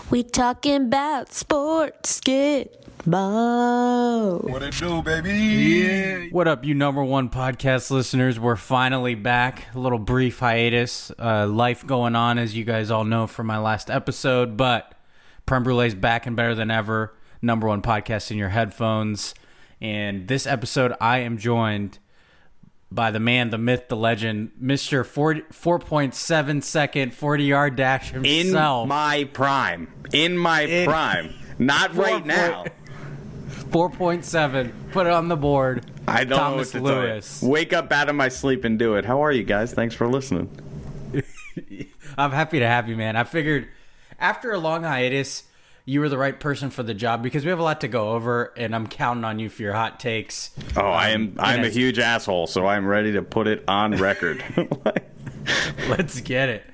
We talking about sports, get ball. What it do, baby? Yeah. What up, you number one podcast listeners? We're finally back. A little brief hiatus. Life going on, as you guys all know from my last episode, but Prem Brulee's back and better than ever. Number one podcast in your headphones. And this episode, I am joined by the man, the myth, the legend, Mr. 4.7 second 40-yard dash himself. In my prime. Not right now. 4.7. Put it on the board. I don't Thomas know what to Lewis. tell you. Wake up out of my sleep and do it. How are you guys? Thanks for listening. I'm happy to have you, man. I figured after a long hiatus, you were the right person for the job because we have a lot to go over, and I'm counting on you for your hot takes. Oh, I'm a huge asshole, so I'm ready to put it on record. Let's get it.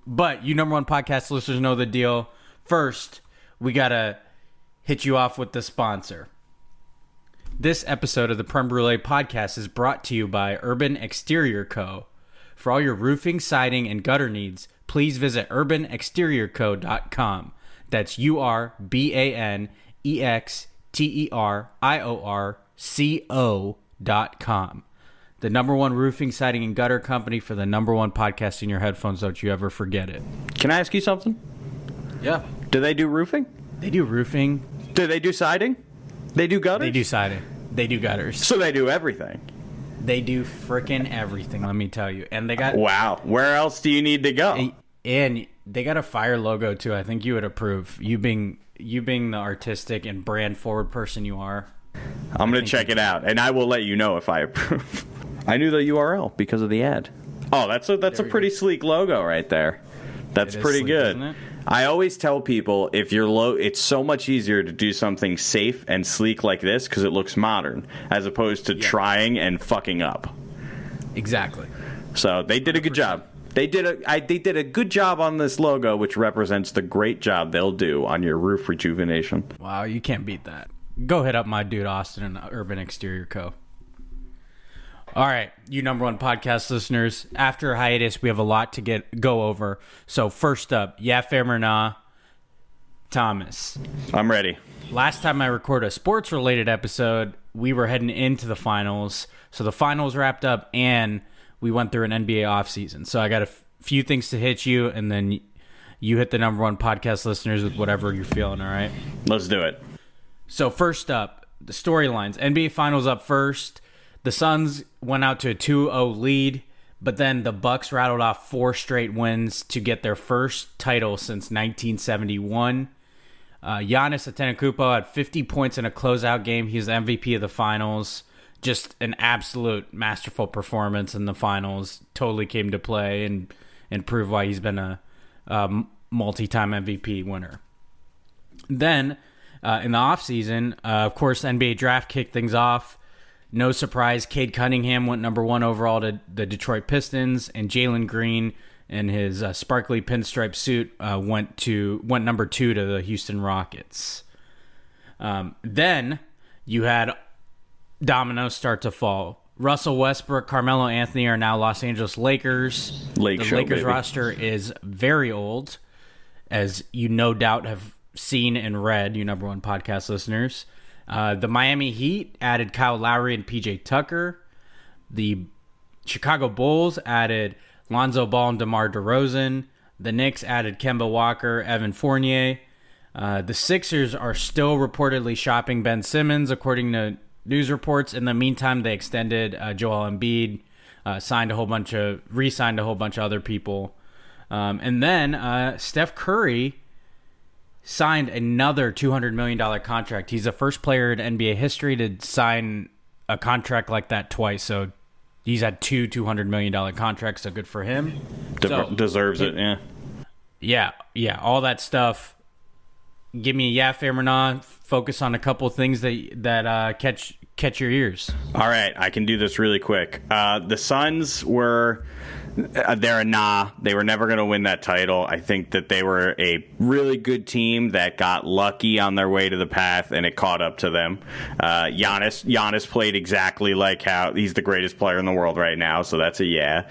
But you number one podcast listeners know the deal. First, we got to hit you off with the sponsor. This episode of the Prem Brulee podcast is brought to you by Urban Exterior Co. For all your roofing, siding, and gutter needs, please visit urbanexteriorco.com. That's URBANEXTERIORCO.com. The number one roofing, siding, and gutter company for the number one podcast in your headphones. Don't you ever forget it. Can I ask you something? Yeah. Do they do roofing? They do roofing. Do they do siding? They do gutters? They do siding. They do gutters. So they do everything. They do frickin' everything, let me tell you. And they got... Wow. Where else do you need to go? And they got a fire logo, too. I think you would approve. You being the artistic and brand forward person you are. I'm going to check it out, and I will let you know if I approve. I knew the URL because of the ad. Oh, that's a pretty sleek logo right there. That's pretty sleek, good. Isn't it? I always tell people if you're low, it's so much easier to do something safe and sleek like this because it looks modern, as opposed to trying and fucking up. Exactly. So they did a good job. They did a good job on this logo, which represents the great job they'll do on your roof rejuvenation. Wow, you can't beat that. Go hit up my dude Austin and Urban Exterior Co. All right, you number one podcast listeners. After a hiatus, we have a lot to go over. So first up, yeah, fam or nah, Thomas. I'm ready. Last time I recorded a sports-related episode, we were heading into the finals. So the finals wrapped up, and we went through an NBA offseason. So I got a few things to hit you, and then you hit the number one podcast listeners with whatever you're feeling, all right? Let's do it. So first up, the storylines. NBA Finals up first. The Suns went out to a 2-0 lead, but then the Bucks rattled off 4 straight wins to get their first title since 1971. Giannis Antetokounmpo had 50 points in a closeout game. He's the MVP of the finals. Just an absolute masterful performance in the finals. Totally came to play and proved why he's been a multi-time MVP winner. Then, in the offseason, of course, the NBA draft kicked things off. No surprise, Cade Cunningham went number 1 overall to the Detroit Pistons, and Jalen Green in his sparkly pinstripe suit went number 2 to the Houston Rockets. Then you had dominoes start to fall. Russell Westbrook, Carmelo Anthony are now Los Angeles Lakers. The Lakers roster is very old, as you no doubt have seen and read, you number one podcast listeners. The Miami Heat added Kyle Lowry and PJ Tucker. The Chicago Bulls added Lonzo Ball and DeMar DeRozan. The Knicks added Kemba Walker, Evan Fournier. The Sixers are still reportedly shopping Ben Simmons, according to news reports. In the meantime, they extended Joel Embiid, re-signed a whole bunch of other people. And then Steph Curry signed another $200 million contract. He's the first player in NBA history to sign a contract like that twice. So he's had 2 $200 million contracts, so good for him. Deserves it, yeah. Yeah, all that stuff. Give me a yeah, fam or nah. Focus on a couple of things that catch your ears. All right, I can do this really quick. The Suns were They're a nah. They were never going to win that title. I think that they were a really good team that got lucky on their way to the path, and it caught up to them. Giannis played exactly like how he's the greatest player in the world right now, so that's a yeah.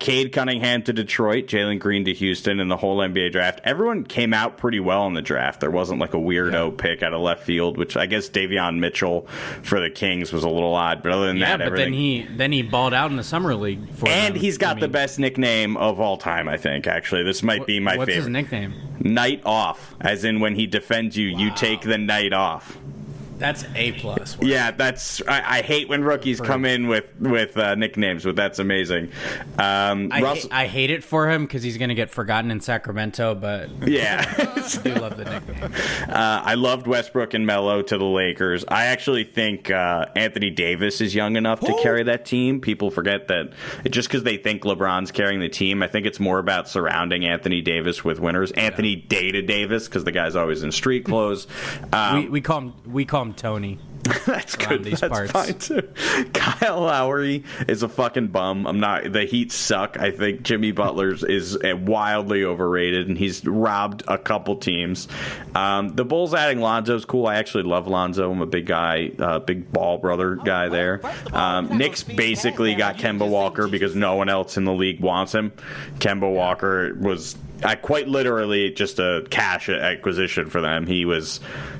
Cade Cunningham to Detroit, Jalen Green to Houston, and the whole NBA draft. Everyone came out pretty well in the draft. There wasn't like a weirdo pick out of left field, which I guess Davion Mitchell for the Kings was a little odd, but other than that, everything. Then he balled out in the summer league for and them. He's got the best nickname of all time, I think. Actually, this might be my favorite. What's his nickname? Night Off, as in when he defends you, you take the night off. That's A+. Yeah, that's. I hate when rookies come in with nicknames, but that's amazing. I hate it for him because he's going to get forgotten in Sacramento, but yeah, I do love the nickname. I loved Westbrook and Melo to the Lakers. I actually think Anthony Davis is young enough to carry that team. People forget that just because they think LeBron's carrying the team. I think it's more about surrounding Anthony Davis with winners. Anthony Data Davis, because the guy's always in street clothes. We call him Tony. That's good. These That's parts. fine too. Kyle Lowry is a fucking bum. The Heat suck. I think Jimmy Butler's is wildly overrated, and he's robbed a couple teams. The Bulls adding Lonzo's cool. I actually love Lonzo. I'm a big guy, big ball brother guy there. Knicks basically got Kemba Walker because no one else in the league wants him. Kemba Walker was quite literally just a cash acquisition for them.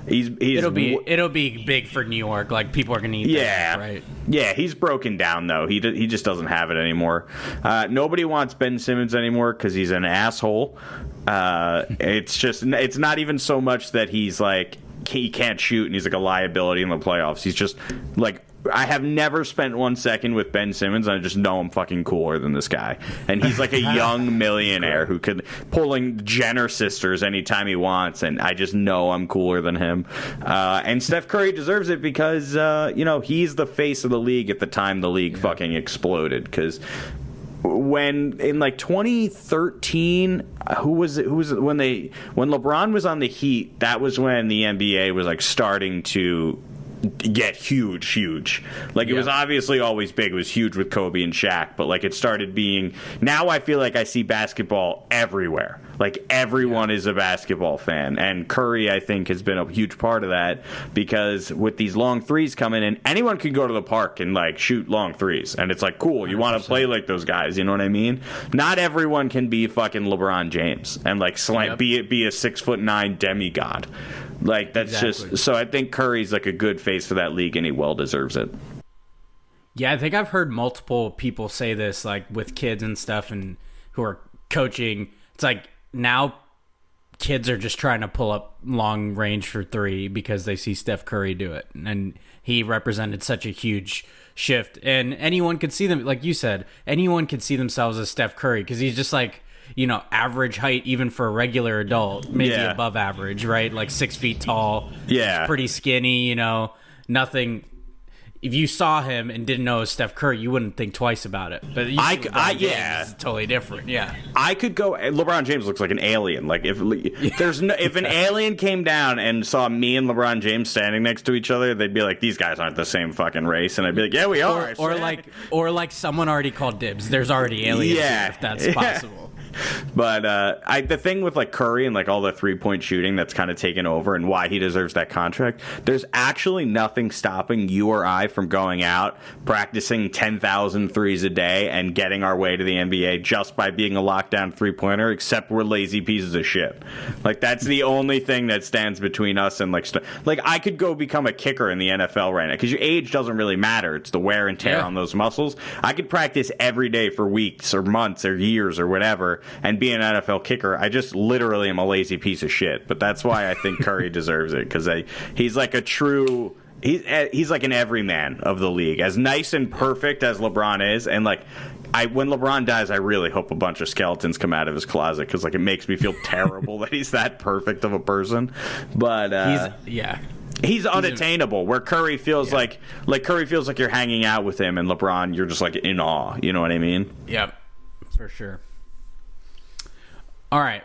It'll be big for New York. Like, people are going to eat that, right? Yeah, he's broken down, though. He just doesn't have it anymore. Nobody wants Ben Simmons anymore because he's an asshole. It's not even so much that he's like, he can't shoot and he's like a liability in the playoffs. He's just like, I have never spent 1 second with Ben Simmons, and I just know I'm fucking cooler than this guy. And he's like a young millionaire who could pulling Jenner sisters anytime he wants, and I just know I'm cooler than him. And Steph Curry deserves it because he's the face of the league at the time the league fucking exploded. Because when in like 2013, when LeBron was on the Heat, that was when the NBA was like starting to get huge. Like, it was obviously always big. It was huge with Kobe and Shaq, but like it started being, now I feel like I see basketball everywhere. Like, everyone is a basketball fan, and Curry, I think, has been a huge part of that, because with these long threes coming in, anyone can go to the park and like shoot long threes, and it's like, cool, you want to play like those guys, you know what I mean? Not everyone can be fucking LeBron James and like be a 6'9" demigod. Like, that's just, so I think Curry's like a good face for that league, and he well deserves it. Yeah, I think I've heard multiple people say this, like with kids and stuff, and who are coaching. It's like, now kids are just trying to pull up long range for three because they see Steph Curry do it, and he represented such a huge shift. And anyone could see them, like you said, anyone could see themselves as Steph Curry, because he's just like, average height, even for a regular adult, maybe above average, right? Like 6 feet tall. Yeah. Pretty skinny, nothing. If you saw him and didn't know it was Steph Curry, you wouldn't think twice about it. But it's totally different. Yeah. I could go, LeBron James looks like an alien. Like, if an alien came down and saw me and LeBron James standing next to each other, they'd be like, these guys aren't the same fucking race. And I'd be like, yeah, we are. Or like someone already called dibs. There's already aliens here, if that's possible. But the thing with like Curry and like all the 3-point shooting that's kind of taken over, and why he deserves that contract, there's actually nothing stopping you or I from going out, practicing 10,000 threes a day, and getting our way to the NBA just by being a lockdown 3-pointer, except we're lazy pieces of shit. Like, that's the only thing that stands between us and like I could go become a kicker in the NFL right now, because your age doesn't really matter. It's the wear and tear on those muscles. I could practice every day for weeks or months or years or whatever and be an NFL kicker. I just literally am a lazy piece of shit. But that's why I think Curry deserves it, because he's like a true... He's like an everyman of the league. As nice and perfect as LeBron is, and like, when LeBron dies, I really hope a bunch of skeletons come out of his closet, because like, it makes me feel terrible that he's that perfect of a person. But he's unattainable. Where Curry feels like Curry feels like you're hanging out with him, and LeBron, you're just like in awe. You know what I mean? Yep, for sure. All right,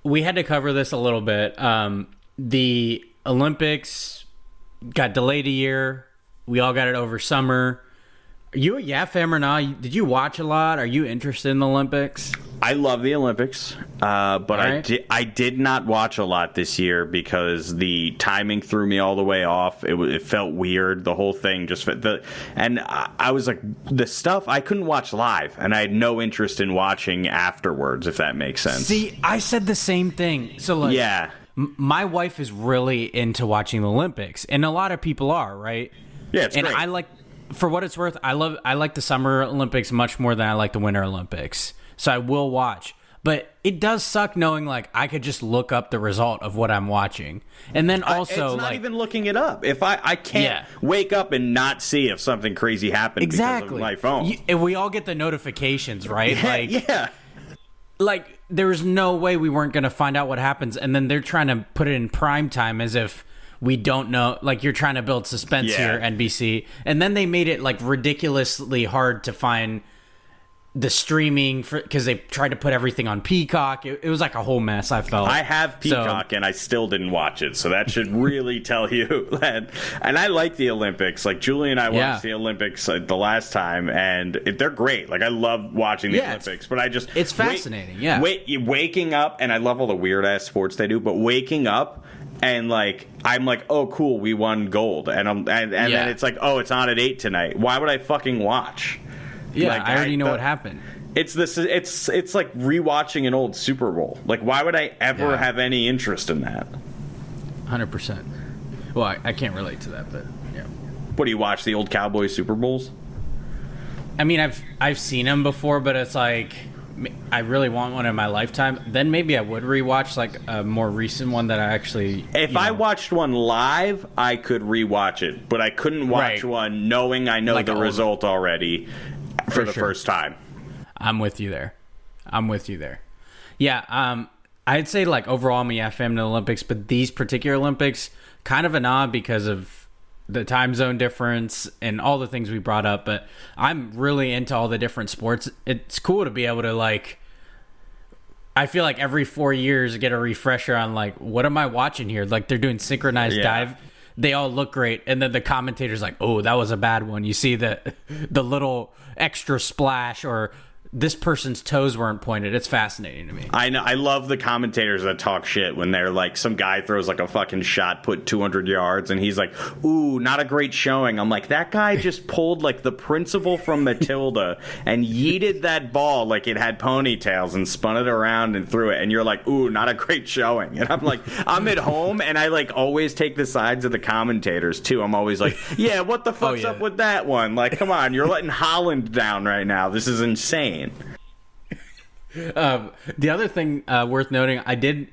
we had to cover this a little bit. The Olympics got delayed a year. We all got it over summer. you a Yeah fam or not? Did you watch a lot? Are you interested in the Olympics? I love the Olympics, but right. I did not watch a lot this year because the timing threw me all the way off. It felt weird. The whole thing just and I was like, the stuff I couldn't watch live, and I had no interest in watching afterwards. If that makes sense. See, I said the same thing. So like, yeah, my wife is really into watching the Olympics, and a lot of people are, right? Yeah, it's and great. I like, for what it's worth, I like the Summer Olympics much more than I like the Winter Olympics. So I will watch. But it does suck knowing, like, I could just look up the result of what I'm watching. And then also, it's not even looking it up. If I can't wake up and not see if something crazy happened because of my phone. And we all get the notifications, right? Yeah, Like, there's no way we weren't going to find out what happens. And then they're trying to put it in prime time as if we don't know. Like, you're trying to build suspense here, NBC. And then they made it, like, ridiculously hard to find the streaming because they tried to put everything on Peacock. It was like a whole mess. I felt. I have Peacock and I still didn't watch it, so that should really tell you that. And I like the Olympics. Like Julie and I watched the Olympics the last time, and they're great. Like I love watching the Olympics, but it's fascinating. Waking up, and I love all the weird ass sports they do, but waking up. And like I'm like, oh cool, we won gold, and then it's like, oh, it's on at 8 tonight. Why would I fucking watch? Yeah, like, I already know what happened. It's like rewatching an old Super Bowl. Like, why would I ever have any interest in that? 100%. Well, I can't relate to that, but yeah. What do you watch, the old Cowboys Super Bowls? I mean, I've seen them before, but it's like I really want one in my lifetime. Then maybe I would rewatch like a more recent one that I actually. If I watched one live, I could rewatch it, but I couldn't watch one knowing I know like the result already. For the first time. I'm with you there. Yeah, I'd say like overall I'm a yeah fam in the Olympics, but these particular Olympics, kind of a nod because of the time zone difference and all the things we brought up, but I'm really into all the different sports. It's cool to be able to like, I feel like every 4 years get a refresher on like, what am I watching here? Like they're doing synchronized dive. They all look great, and then the commentator's like, "Oh, that was a bad one." You see the little extra splash, or this person's toes weren't pointed. It's fascinating to me. I know. I love the commentators that talk shit when they're like, some guy throws like a fucking shot put 200 yards, and he's like, "Ooh, not a great showing." I'm like, that guy just pulled like the principal from Matilda and yeeted that ball like it had ponytails and spun it around and threw it, and you're like, "Ooh, not a great showing." And I'm like, I'm at home and I like always take the sides of the commentators too. I'm always like, "Yeah, what the fuck's up with that one? Like, come on, you're letting Holland down right now. This is insane." The other thing worth noting, I did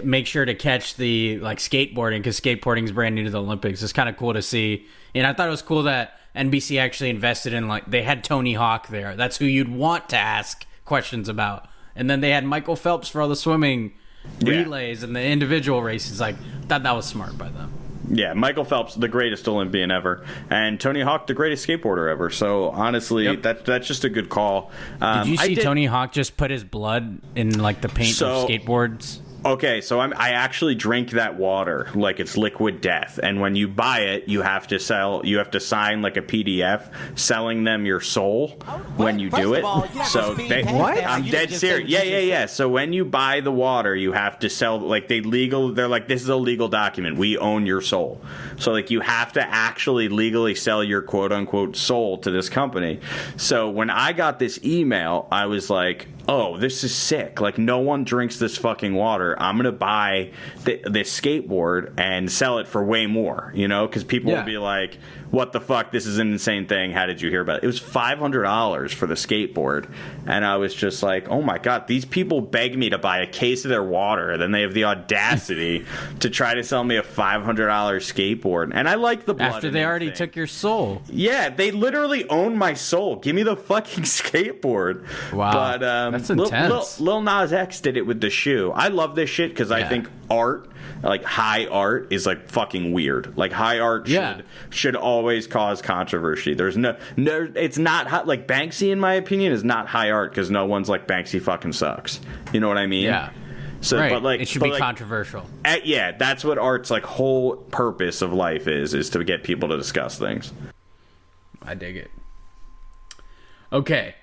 make sure to catch the like skateboarding, because skateboarding is brand new to the Olympics. It's kind of cool to see, and I thought it was cool that NBC actually invested in, like, they had Tony Hawk there. That's who you'd want to ask questions about, and then they had Michael Phelps for all the swimming relays and the individual races. Like, thought that was smart by them. Yeah, Michael Phelps, the greatest Olympian ever, and Tony Hawk, the greatest skateboarder ever. So honestly, that's just a good call. Did you see Tony Hawk just put his blood in like the paint of skateboards? Okay, so I actually drink that water like it's liquid death, and when you buy it, you have to sign like a PDF selling them your soul when you do it. So I'm dead serious. Yeah. So when you buy the water, you have to sell like they're like, this is a legal document. We own your soul. So like you have to actually legally sell your quote unquote soul to this company. So when I got this email, I was like, oh, this is sick. Like, no one drinks this fucking water. I'm going to buy this skateboard and sell it for way more, you know, because people will be like, what the fuck? This is an insane thing. How did you hear about it? It was $500 for the skateboard. And I was just like, oh my God, these people beg me to buy a case of their water. And then they have the audacity to try to sell me a $500 skateboard. And I like the blood. After they already took your soul. Yeah, they literally own my soul. Give me the fucking skateboard. Wow. But that's intense. Lil Nas X did it with the shoe. I love this shit because I think art, like high art, is like fucking weird. Like high art should always cause controversy. There's no, it's not like Banksy, in my opinion, is not high art because no one's like, Banksy fucking sucks. You know what I mean? Yeah. So, right. but like, it should be controversial. Yeah, that's what art's like whole purpose of life is to get people to discuss things. I dig it. Okay.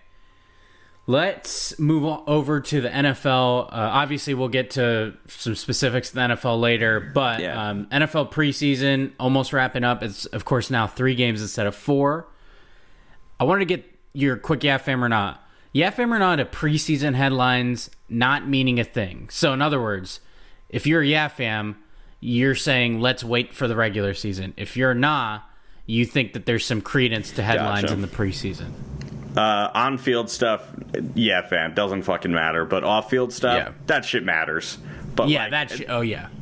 Let's move over to the NFL. Obviously, we'll get to some specifics of the NFL later, but NFL preseason almost wrapping up. It's, of course, now 3 games instead of 4. I wanted to get your quick yeah, fam, or not. Yeah, fam, or not to preseason headlines not meaning a thing. So, in other words, if you're a yeah, fam, you're saying let's wait for the regular season. If you're nah, you think that there's some credence to headlines in the preseason. On-field stuff, yeah, fam, doesn't fucking matter. But off-field stuff, that shit matters. But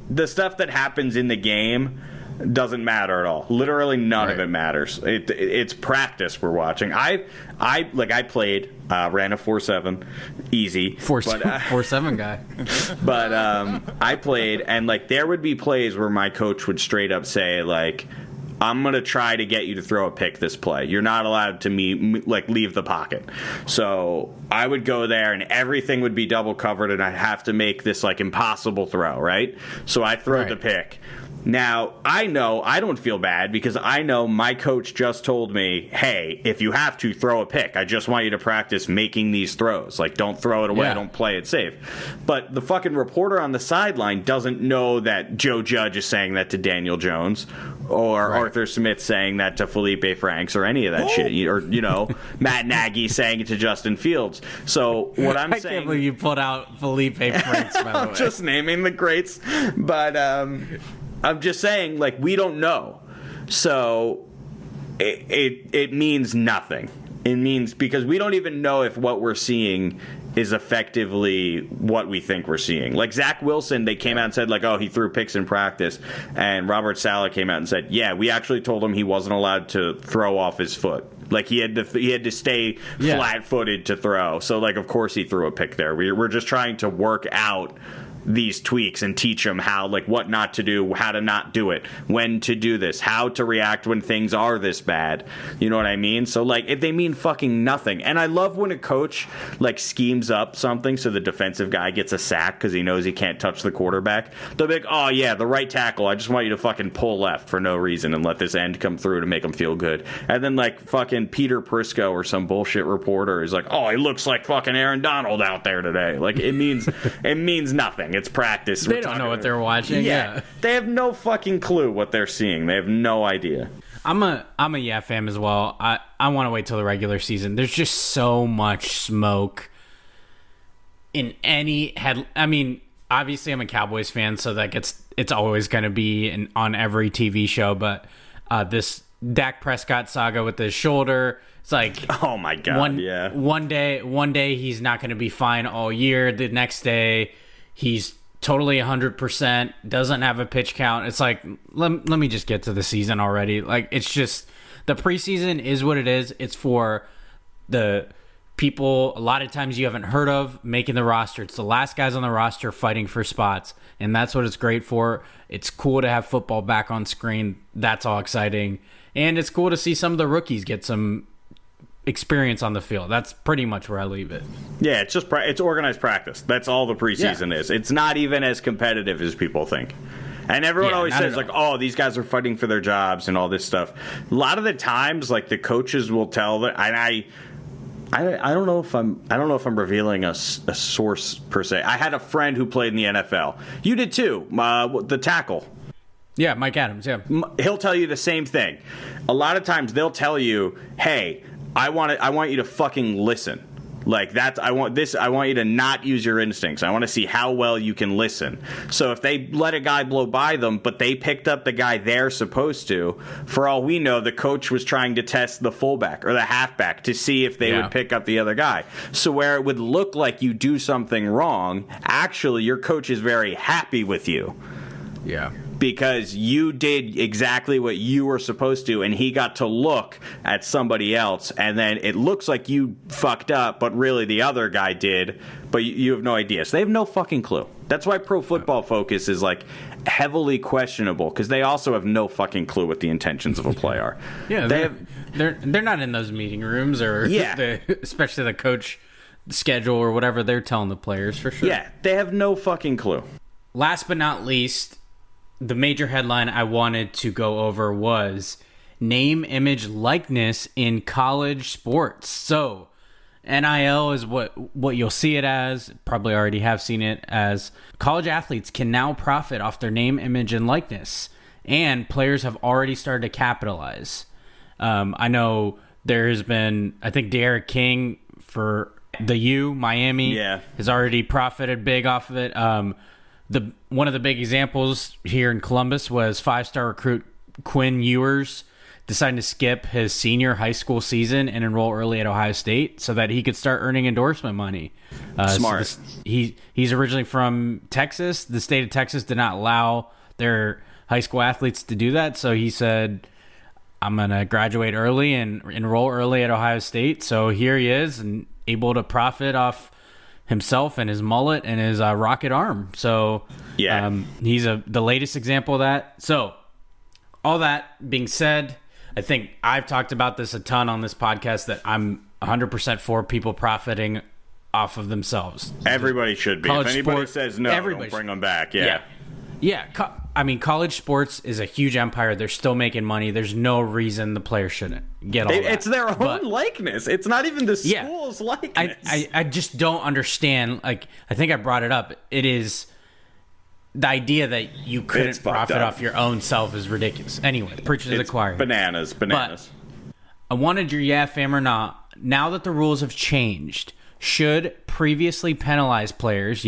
the stuff that happens in the game doesn't matter at all. Literally none of it matters. It's practice we're watching. I played, ran a 4.7, easy. 4.7 guy. But I played, and like there would be plays where my coach would straight up say like, I'm going to try to get you to throw a pick this play. You're not allowed to leave the pocket. So I would go there and everything would be double covered and I'd have to make this like impossible throw, right? So I throw the pick. Now, I know I don't feel bad because I know my coach just told me, hey, if you have to, throw a pick. I just want you to practice making these throws. Like, don't throw it away. Don't play it safe. But the fucking reporter on the sideline doesn't know that Joe Judge is saying that to Daniel Jones or Arthur Smith saying that to Felipe Franks or any of that shit. Or, Matt Nagy saying it to Justin Fields. So what I'm saying... I can't believe you put out Felipe Franks, by the way. I'm just naming the greats. But... I'm just saying, like, we don't know. So it means nothing. It means because we don't even know if what we're seeing is effectively what we think we're seeing. Like Zach Wilson, they came out and said, like, oh, he threw picks in practice. And Robert Saleh came out and said, yeah, we actually told him he wasn't allowed to throw off his foot. Like, he had to stay flat-footed to throw. So, like, of course he threw a pick there. We're just trying to work out these tweaks and teach them how, like, what not to do, how to not do it, when to do this, how to react when things are this bad. You know what I mean? So, like, if they mean fucking nothing. And I love when a coach, like, schemes up something so the defensive guy gets a sack because he knows he can't touch the quarterback. They'll be like, oh, yeah, the right tackle, I just want you to fucking pull left for no reason and let this end come through to make them feel good. And then, like, fucking Peter Prisco or some bullshit reporter is like, oh, he looks like fucking Aaron Donald out there today. Like, it means nothing. It's practice. They don't know what they're watching. Yeah. They have no fucking clue what they're seeing. They have no idea. I'm a yeah fam as well. I want to wait till the regular season. There's just so much smoke in any head. I mean, obviously I'm a Cowboys fan, so it's always going to be on every TV show. But this Dak Prescott saga with his shoulder, it's like, oh my god, one day he's not going to be fine all year. The next day he's totally 100%, doesn't have a pitch count. It's like, let me just get to the season already. Like, it's just, the preseason is what it is. It's for the people a lot of times you haven't heard of making the roster. It's the last guys on the roster fighting for spots, and that's what it's great for. It's cool to have football back on screen. That's all exciting. And it's cool to see some of the rookies get some experience on the field. That's pretty much where I leave it. Yeah, it's just it's organized practice. That's all the preseason is. It's not even as competitive as people think. And everyone always says, like, oh, these guys are fighting for their jobs and all this stuff. A lot of the times, like, the coaches will tell that, and I don't know if I'm revealing a source per se. I had a friend who played in the NFL. You did too. The tackle. Yeah, Mike Adams. Yeah, he'll tell you the same thing. A lot of times they'll tell you, hey, I want you to fucking listen. Like, I want you to not use your instincts. I want to see how well you can listen. So if they let a guy blow by them, but they picked up the guy they're supposed to, for all we know, the coach was trying to test the fullback or the halfback to see if they would pick up the other guy. So where it would look like you do something wrong, actually your coach is very happy with you. Yeah. Because you did exactly what you were supposed to, and he got to look at somebody else, and then it looks like you fucked up, but really the other guy did, but you have no idea. So they have no fucking clue. That's why Pro Football Focus is, like, heavily questionable, because they also have no fucking clue what the intentions of a play are. Yeah, they're not in those meeting rooms, or especially the coach schedule or whatever they're telling the players, for sure. Yeah, they have no fucking clue. Last but not least, the major headline I wanted to go over was name, image, likeness in college sports. So NIL is what you'll see it as, probably already have seen it as. College athletes can now profit off their name, image, and likeness, and players have already started to capitalize. I know there has been, I think Derek King for the Miami has already profited big off of it. One of the big examples here in Columbus was 5-star recruit Quinn Ewers deciding to skip his senior high school season and enroll early at Ohio State so that he could start earning endorsement money. Smart. So he's originally from Texas. The state of Texas did not allow their high school athletes to do that, so he said, I'm going to graduate early and enroll early at Ohio State. So here he is and able to profit off himself and his mullet and his rocket arm. So he's the latest example of that. So all that being said, I think I've talked about this a ton on this podcast that I'm 100% for people profiting off of themselves. Everybody should be. If anybody says no, don't bring them back. Yeah. I mean, college sports is a huge empire. They're still making money. There's no reason the players shouldn't get all that. It's their own likeness. It's not even the school's likeness. I just don't understand. Like, I think I brought it up. It is the idea that you couldn't profit off your own self is ridiculous. Anyway, the preacher to the choir. Bananas. But I wanted your fam or not. Now that the rules have changed, should previously penalized players,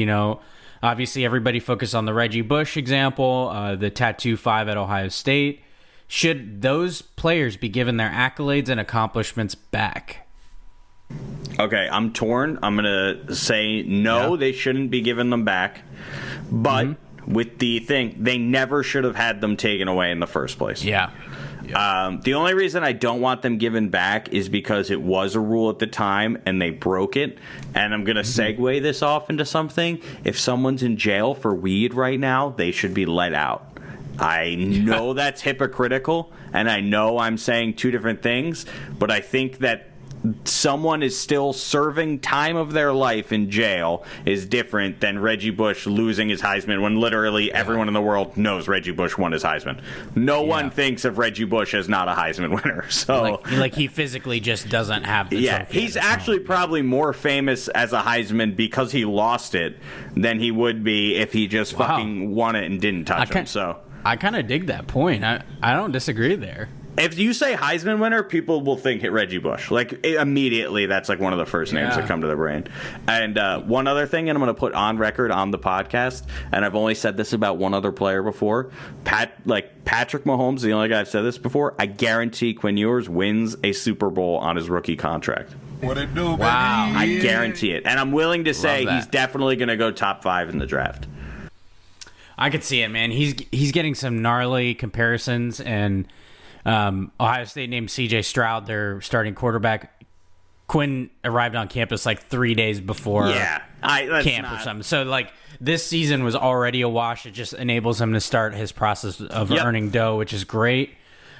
obviously everybody focused on the Reggie Bush example, the Tattoo 5 at Ohio State. Should those players be given their accolades and accomplishments back? Okay, I'm torn. I'm going to say no, they shouldn't be giving them back. But with the thing, they never should have had them taken away in the first place. Yeah. The only reason I don't want them given back is because it was a rule at the time and they broke it. And I'm going to segue this off into something. If someone's in jail for weed right now, they should be let out. I know that's hypocritical, and I know I'm saying two different things, but I think that someone is still serving time of their life in jail is different than Reggie Bush losing his Heisman when literally everyone in the world knows Reggie Bush won his Heisman. No one thinks of Reggie Bush as not a Heisman winner. So like he physically just doesn't have the trophy. He's actually probably more famous as a Heisman because he lost it than he would be if he just fucking won it and didn't touch him. So I kind of dig that point. I don't disagree there. If you say Heisman winner, people will think Reggie Bush. Immediately, that's one of the first names that come to their brain. And one other thing, and I'm going to put on record on the podcast, and I've only said this about one other player before. Patrick Mahomes, the only guy I've said this before, I guarantee Quinn Ewers wins a Super Bowl on his rookie contract. What it do, baby? Wow. I guarantee it. And I'm willing to say he's definitely going to go top 5 in the draft. I could see it, man. He's getting some gnarly comparisons, and Ohio State named C.J. Stroud their starting quarterback. Quinn arrived on campus 3 days before camp or something. So this season was already a wash. It just enables him to start his process of earning dough, which is great.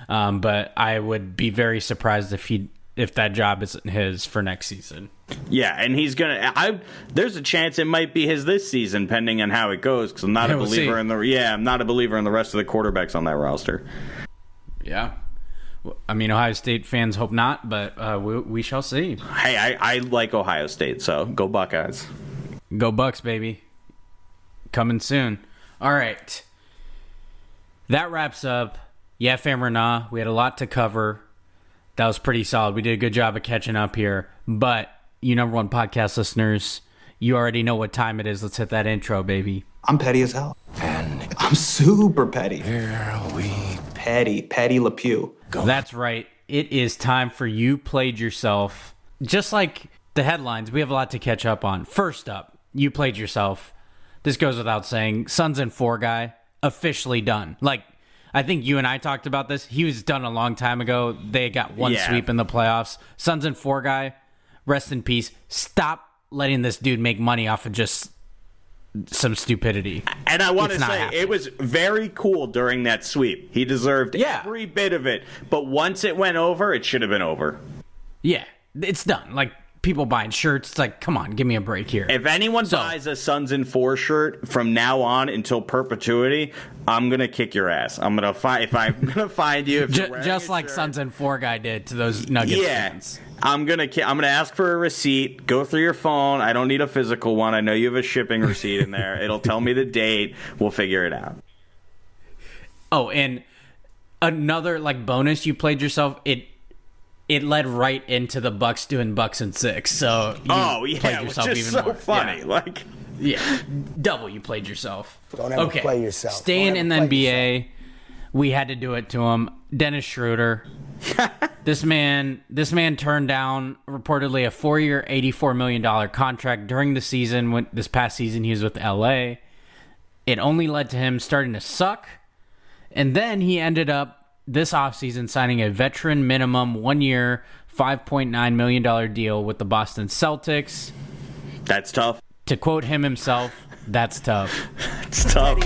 But I would be very surprised if that job isn't his for next season. Yeah, and he's gonna. There's a chance it might be his this season, depending on how it goes. Because I'm not a believer in the. Yeah, I'm not a believer in the rest of the quarterbacks on that roster. Yeah. I mean, Ohio State fans hope not, but we shall see. Hey, I like Ohio State, so go Buckeyes. Go Bucks, baby. Coming soon. All right. That wraps up Yeah Fam or Nah. We had a lot to cover. That was pretty solid. We did a good job of catching up here. But you number one podcast listeners, you already know what time it is. Let's hit that intro, baby. I'm petty as hell. And I'm super petty. Here we Petty Le Pew. go. That's right. It is time for You Played Yourself. Just like the headlines, we have a lot to catch up on. First up, You Played Yourself. This goes without saying. Suns and 4 guy, officially done. I think you and I talked about this. He was done a long time ago. They got one sweep in the playoffs. Suns and 4 guy, rest in peace. Stop letting this dude make money off of just some stupidity. And I want to say, it was very cool during that sweep. He deserved every bit of it. But once it went over, it should have been over. Yeah, it's done. people buying shirts. It's like, come on, give me a break here. If anyone buys a Suns in 4 shirt from now on until perpetuity, I'm gonna kick your ass. I'm gonna find you. If just like Suns in 4 guy did to those Nuggets fans. I'm gonna ask for a receipt. Go through your phone. I don't need a physical one. I know you have a shipping receipt in there. It'll tell me the date. We'll figure it out. Oh, and another like bonus, you played yourself. It led right into the Bucks doing Bucks and 6. So you played yourself which is even so more. funny. Yeah, double. You played yourself. Don't ever play yourself. Staying in the NBA, we had to do it to him. Dennis Schroeder. This man turned down reportedly a 4-year, $84 million contract during the season. This past season, he was with LA. It only led to him starting to suck. And then he ended up this offseason signing a veteran minimum 1-year, $5.9 million deal with the Boston Celtics. That's tough. To quote him himself, that's tough. It's tough.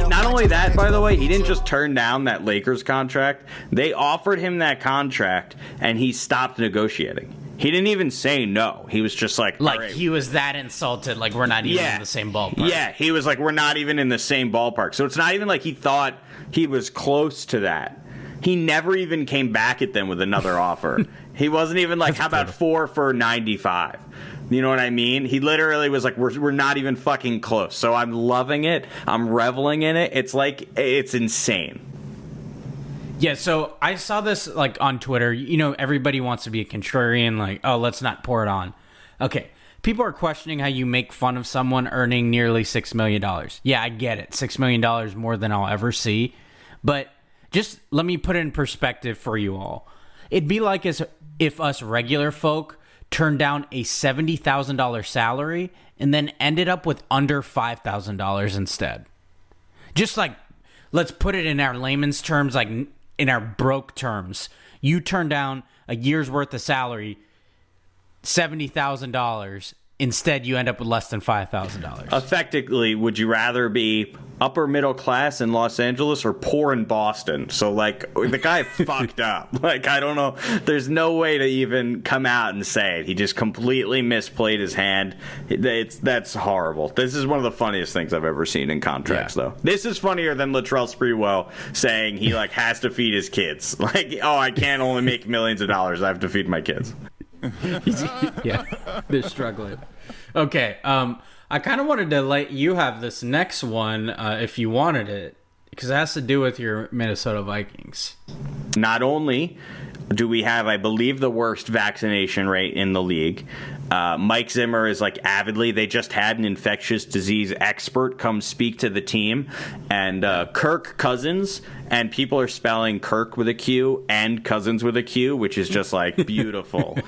Not only that, by the way, he didn't just turn down that Lakers contract. They offered him that contract, and he stopped negotiating. He didn't even say no. He was just like... Like, he was that insulted, like, we're not even in the same ballpark. Yeah, he was like, we're not even in the same ballpark. So it's not even like he thought he was close to that. He never even came back at them with another offer. He wasn't even like, how about 4 for 95? You know what I mean? He literally was like, we're not even fucking close. So I'm loving it. I'm reveling in it. It's like, it's insane. Yeah, so I saw this like on Twitter. You know, everybody wants to be a contrarian, like, oh, let's not pour it on. Okay, people are questioning how you make fun of someone earning nearly $6 million. Yeah, I get it. $6 million more than I'll ever see. But just let me put it in perspective for you all. It'd be like as if us regular folk turned down a $70,000 salary and then ended up with under $5,000 instead. Just like, let's put it in our layman's terms, like in our broke terms. You turn down a year's worth of salary, $70,000. Instead, you end up with less than $5,000. Effectively, would you rather be upper middle class in Los Angeles or poor in Boston? So, like, the guy fucked up. Like, I don't know. There's no way to even come out and say it. He just completely misplayed his hand. That's horrible. This is one of the funniest things I've ever seen in contracts, though. This is funnier than Latrell Sprewell saying he, like, has to feed his kids. Like, oh, I can't only make millions of dollars. I have to feed my kids. Yeah, they're struggling. Okay, I kind of wanted to let you have this next one if you wanted it, because it has to do with your Minnesota Vikings. Not only do we have, I believe, the worst vaccination rate in the league, Mike Zimmer is like avidly, they just had an infectious disease expert come speak to the team, and Kirk Cousins, and people are spelling Kirk with a Q and Cousins with a Q, which is just like beautiful.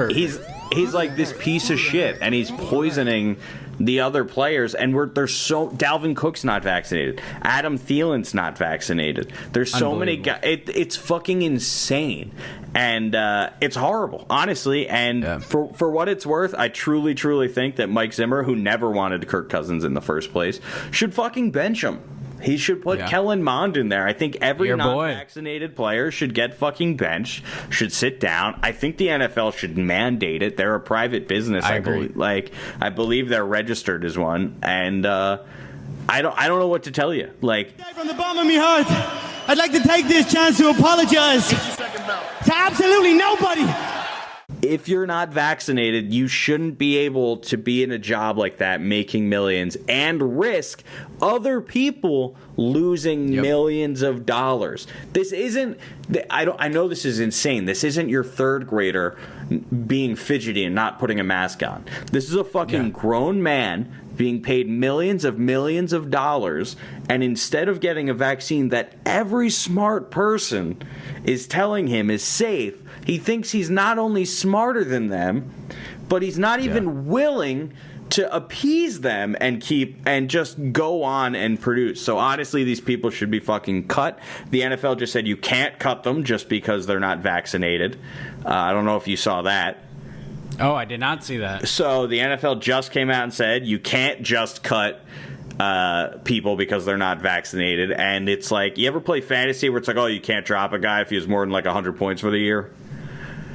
He's like this piece of shit, and he's poisoning the other players, and Dalvin Cook's not vaccinated. Adam Thielen's not vaccinated. There's so many guys. It's fucking insane, and it's horrible, honestly. And for what it's worth, I truly, truly think that Mike Zimmer, who never wanted Kirk Cousins in the first place, should fucking bench him. He should put Kellen Mond in there. I think every non-vaccinated player should get fucking benched, should sit down. I think the NFL should mandate it. They're a private business. I agree. I believe they're registered as one, and I don't know what to tell you. Like, from the bottom of my heart, I'd like to take this chance to apologize to absolutely nobody. If you're not vaccinated, you shouldn't be able to be in a job like that, making millions, and risk other people losing millions of dollars. This isn't. I know this is insane. This isn't your third grader being fidgety and not putting a mask on. This is a fucking grown man being paid millions of dollars, and instead of getting a vaccine that every smart person is telling him is safe, he thinks he's not only smarter than them, but he's not even willing to appease them and just go on and produce. So honestly, these people should be fucking cut. The NFL just said you can't cut them just because they're not vaccinated. I don't know if you saw that. Oh, I did not see that. So the NFL just came out and said you can't just cut people because they're not vaccinated. And it's like, you ever play fantasy where it's like, oh, you can't drop a guy if he has more than like 100 points for the year?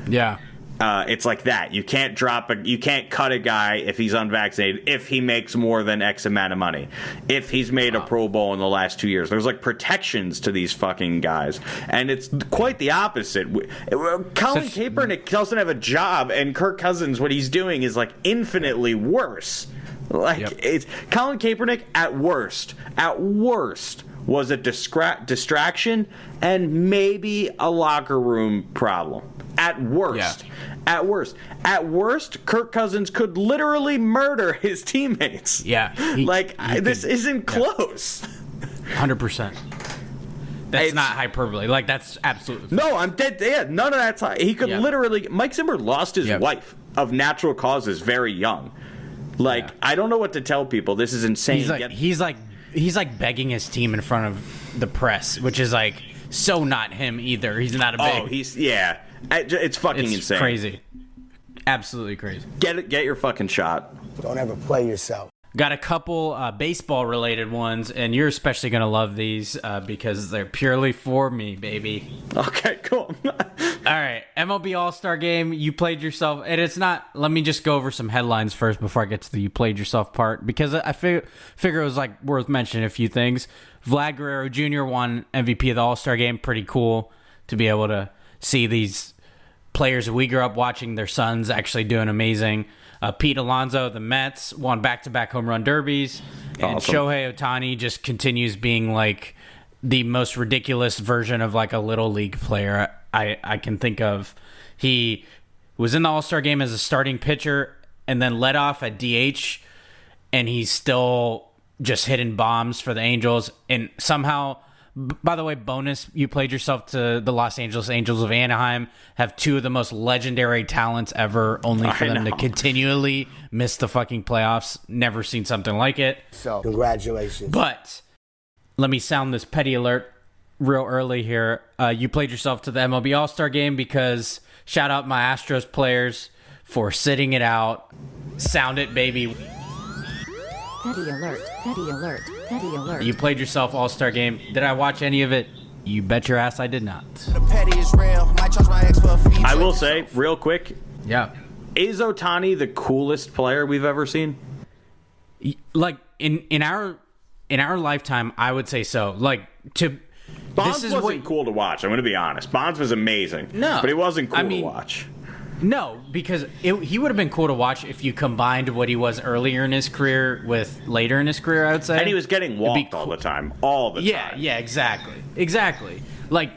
Yeah. It's like that. You can't cut a guy if he's unvaccinated if he makes more than X amount of money. If he's made a Pro Bowl in the last 2 years, there's like protections to these fucking guys, and it's quite the opposite. Colin Kaepernick doesn't have a job, and Kirk Cousins, what he's doing is like infinitely worse. It's Colin Kaepernick at worst was a distraction and maybe a locker room problem. At worst. At worst, Kirk Cousins could literally murder his teammates. Yeah. This isn't close. 100%. That's not hyperbole. Like, that's absolutely... No, I'm dead. Yeah, none of that's... He could literally... Mike Zimmer lost his wife of natural causes very young. I don't know what to tell people. This is insane. He's like begging his team in front of the press, which is like so not him either. He's not a big... It's fucking insane. It's crazy. Absolutely crazy. Get your fucking shot. Don't ever play yourself. Got a couple baseball-related ones, and you're especially going to love these because they're purely for me, baby. Okay, cool. All right, MLB All-Star Game, you played yourself, and it's not... Let me just go over some headlines first before I get to the you played yourself part, because I figure it was like worth mentioning a few things. Vlad Guerrero Jr. won MVP of the All-Star Game. Pretty cool to be able to see these players we grew up watching, their sons actually doing amazing. Pete Alonso, the Mets, won back-to-back home run derbies. And awesome. Shohei Ohtani just continues being like the most ridiculous version of like a little league player I can think of. He was in the All-Star game as a starting pitcher and then led off at DH, and he's still just hitting bombs for the Angels. And somehow... By the way, bonus, you played yourself to the Los Angeles Angels of Anaheim, have two of the most legendary talents ever, only for them to continually miss the fucking playoffs. Never seen something like it. So, congratulations. But let me sound this petty alert real early here. You played yourself to the MLB All-Star Game because shout out my Astros players for sitting it out. Sound it, baby. Petty alert, petty alert, petty alert. You played yourself All-Star Game. Did I watch any of it? You bet your ass I did not. I will say, real quick, yeah. Is Ohtani the coolest player we've ever seen? Like, in our lifetime, I would say so. Like, Bonds wasn't cool to watch, I'm going to be honest. Bonds was amazing. No. But he wasn't cool to watch. No, because he would have been cool to watch if you combined what he was earlier in his career with later in his career, I would say. And he was getting walked all the time. All the time. Yeah, exactly. Like,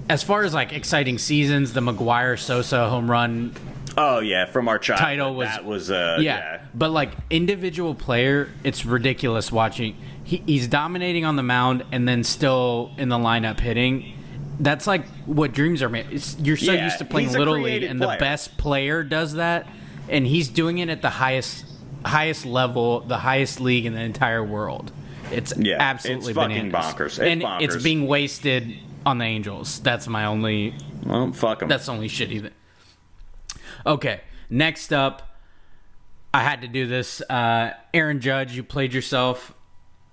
as far as, like, exciting seasons, the Maguire-Sosa home run... Oh, yeah, from our childhood. Title was... That was, yeah. But, like, individual player, it's ridiculous watching. He's dominating on the mound and then still in the lineup hitting... That's like what dreams are made. You're so used to playing Little League, and the best player does that, and he's doing it at the highest level, the highest league in the entire world. It's absolutely fucking bananas. bonkers. It's being wasted on the Angels. That's my only... Well, fuck them. That's the only shitty thing. Okay, next up, I had to do this. Aaron Judge, you played yourself...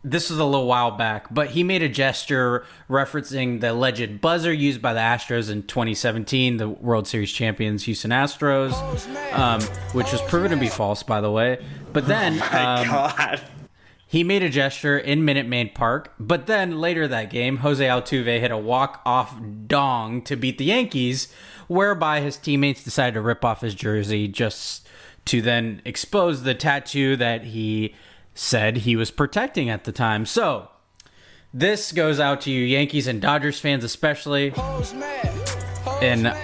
This was a little while back, but he made a gesture referencing the alleged buzzer used by the Astros in 2017, the World Series champions Houston Astros, which was proven to be false, by the way. But then God. He made a gesture in Minute Maid Park, but then later that game, Jose Altuve hit a walk-off dong to beat the Yankees, whereby his teammates decided to rip off his jersey just to then expose the tattoo that he said he was protecting at the time. So, this goes out to you Yankees and Dodgers fans especially. And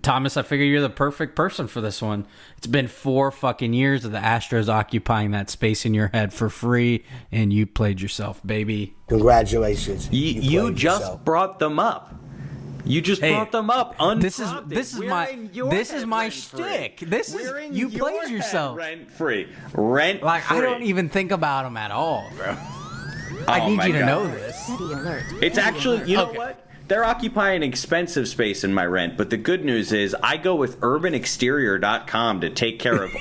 Thomas, I figure you're the perfect person for this one. It's been 4 fucking years of the Astros occupying that space in your head for free, and you played yourself, baby. Congratulations. You just brought them up. You just brought them up. This is my shtick. You played yourself rent free. I don't even think about them at all, bro. I need you to know this. It's actually, you know what? They're occupying expensive space in my rent, but the good news is I go with urbanexterior.com to take care of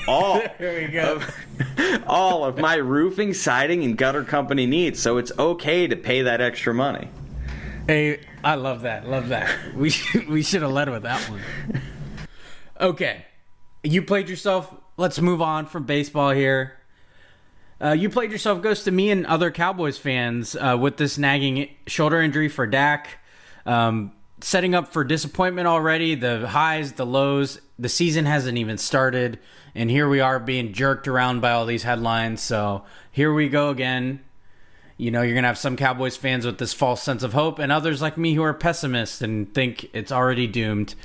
all of my roofing, siding, and gutter company needs, so it's okay to pay that extra money. Hey, I love that. We should have led with that one. Okay. You played yourself. Let's move on from baseball here. You played yourself goes to me and other Cowboys fans with this nagging shoulder injury for Dak. Setting up for disappointment already. The highs, the lows. The season hasn't even started. And here we are being jerked around by all these headlines. So here we go again. You know, you're going to have some Cowboys fans with this false sense of hope and others like me who are pessimists and think it's already doomed.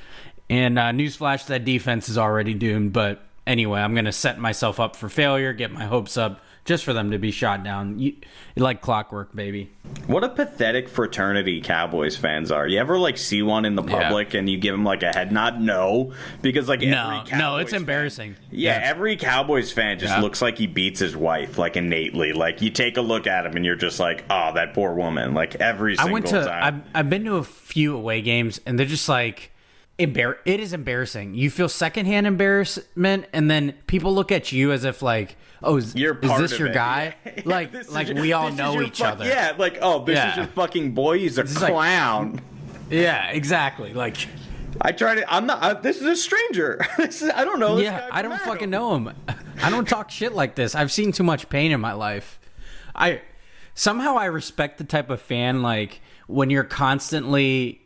And newsflash, that defense is already doomed. But anyway, I'm going to set myself up for failure, get my hopes up, just for them to be shot down. Like clockwork, baby. What a pathetic fraternity Cowboys fans are. You ever, like, see one in the public and you give them, like, a head nod? No. Because, like, every Cowboys it's embarrassing. Every Cowboys fan just looks like he beats his wife, like, innately. Like, you take a look at him and you're just like, oh, that poor woman. Like, every single time. I've been to a few away games, and they're just like, it is embarrassing. You feel secondhand embarrassment, and then people look at you as if like, oh, is this your guy? Yeah. Like we all know each other. Yeah, like, oh, this is your fucking boy. He's a clown. Yeah, exactly. Like, I tried it. I'm not. This is a stranger. I don't know. This guy I don't fucking know him. I don't talk shit like this. I've seen too much pain in my life. I respect the type of fan like when you're constantly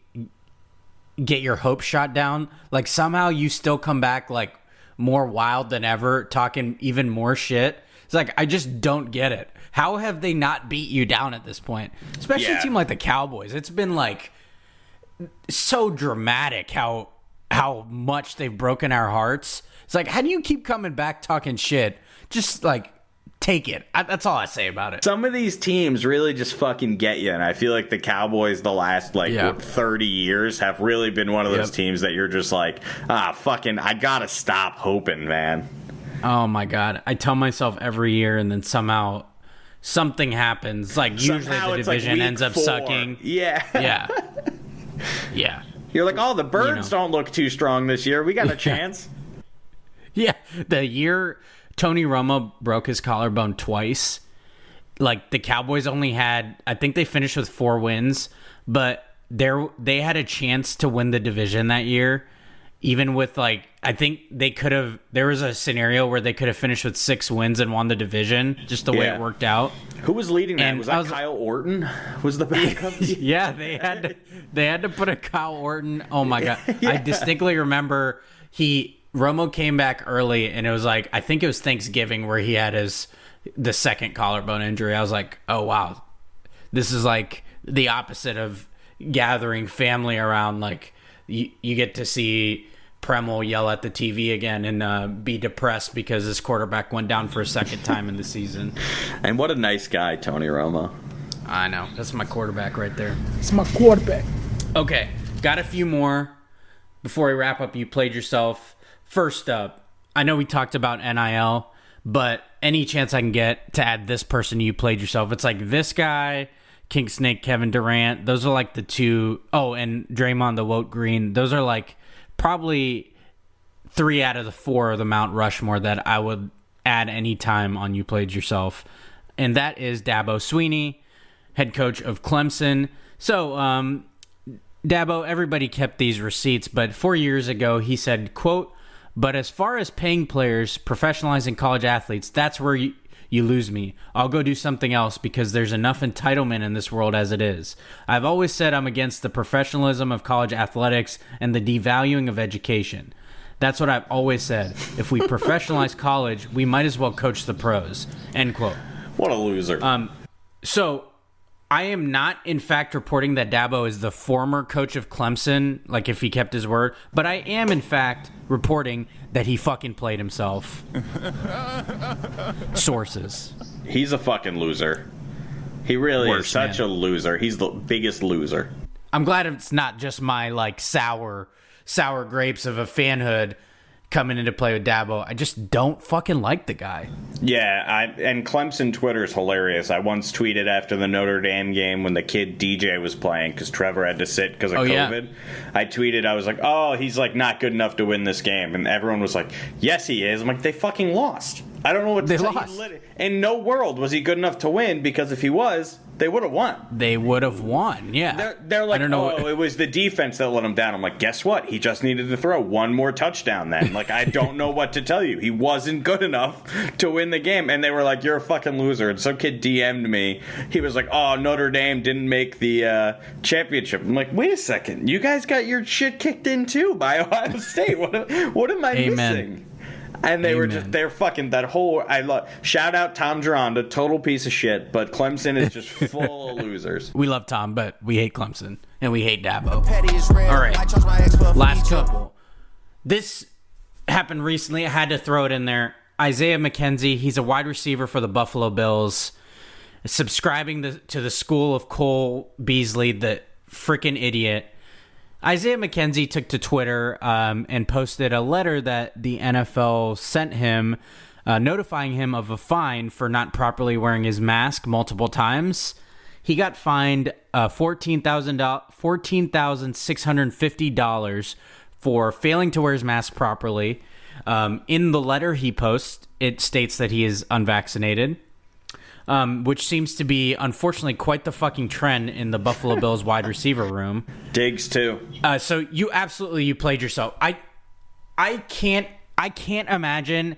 get your hopes shot down, like somehow you still come back like more wild than ever, talking even more shit. It's like, I just don't get it. How have they not beat you down at this point? Especially a team like the Cowboys. It's been like so dramatic how much they've broken our hearts. It's like, how do you keep coming back talking shit? Just like, take it. That's all I say about it. Some of these teams really just fucking get you, and I feel like the Cowboys the last 30 years have really been one of those teams that you're just like, fucking, I gotta stop hoping, man. Oh my god, I tell myself every year, and then somehow something happens. Like usually the division ends up sucking. Yeah. You're like, oh, the Birds don't look too strong this year. We got a chance. Yeah, the year Tony Romo broke his collarbone twice. Like, the Cowboys only had, I think they finished with 4 wins, but they had a chance to win the division that year. Even with, like, I think they could have, there was a scenario where they could have finished with 6 wins and won the division, just the way it worked out. Who was leading that? And was that Kyle Orton? Was the backup? Yeah, they had to put a Kyle Orton. Oh my god. I distinctly remember Romo came back early, and it was like, I think it was Thanksgiving where he had the second collarbone injury. I was like, oh wow, this is like the opposite of gathering family around. Like you get to see Premal yell at the TV again and be depressed because his quarterback went down for a second time in the season. And what a nice guy, Tony Romo. I know. That's my quarterback right there. It's my quarterback. Okay, got a few more before we wrap up. You played yourself. First up, I know we talked about NIL, but any chance I can get to add this person you played yourself. It's like this guy, King Snake, Kevin Durant. Those are like the two. Oh, and Draymond the Woat Green. Those are like probably 3 out of the 4 of the Mount Rushmore that I would add any time on You Played Yourself. And that is Dabo Swinney, head coach of Clemson. So, Dabo, everybody kept these receipts, but 4 years ago he said, quote, "But as far as paying players, professionalizing college athletes, that's where you lose me. I'll go do something else because there's enough entitlement in this world as it is. I've always said I'm against the professionalism of college athletics and the devaluing of education. That's what I've always said. If we professionalize college, we might as well coach the pros." End quote. What a loser. So I am not, in fact, reporting that Dabo is the former coach of Clemson, like if he kept his word, but I am, in fact, reporting that he fucking played himself. Sources. He's a fucking loser. He really is such a loser. He's the biggest loser. I'm glad it's not just my, like, sour grapes of a fanhood coming into play with Dabo. I just don't fucking like the guy. Yeah, and Clemson Twitter is hilarious. I once tweeted after the Notre Dame game when the kid DJ was playing because Trevor had to sit because of COVID. Yeah. I tweeted, I was like, oh, he's like not good enough to win this game. And everyone was like, yes, he is. I'm like, they fucking lost. I don't know what to They tell lost. you. In no world was he good enough to win, because if he was, they would have won. They would have won, yeah. They're like, I don't know. oh, it was the defense that let him down. I'm like, guess what? He just needed to throw one more touchdown then. Like, I don't know what to tell you. He wasn't good enough to win the game. And they were like, you're a fucking loser. And some kid DM'd me. He was like, oh, Notre Dame didn't make the championship. I'm like, wait a second. You guys got your shit kicked in too by Ohio State. What am I missing? And they're fucking that whole. Shout out Tom Gironda, total piece of shit. But Clemson is just full of losers. We love Tom, but we hate Clemson and we hate Dabo. All right, last couple. This happened recently. I had to throw it in there. Isaiah McKenzie, he's a wide receiver for the Buffalo Bills, subscribing to the school of Cole Beasley, the freaking idiot. Isaiah McKenzie took to Twitter and posted a letter that the NFL sent him, notifying him of a fine for not properly wearing his mask multiple times. He got fined $14,650 for failing to wear his mask properly. In the letter he posts, it states that he is unvaccinated. Which seems to be, unfortunately, quite the fucking trend in the Buffalo Bills wide receiver room. Diggs too. So you played yourself. I can't imagine,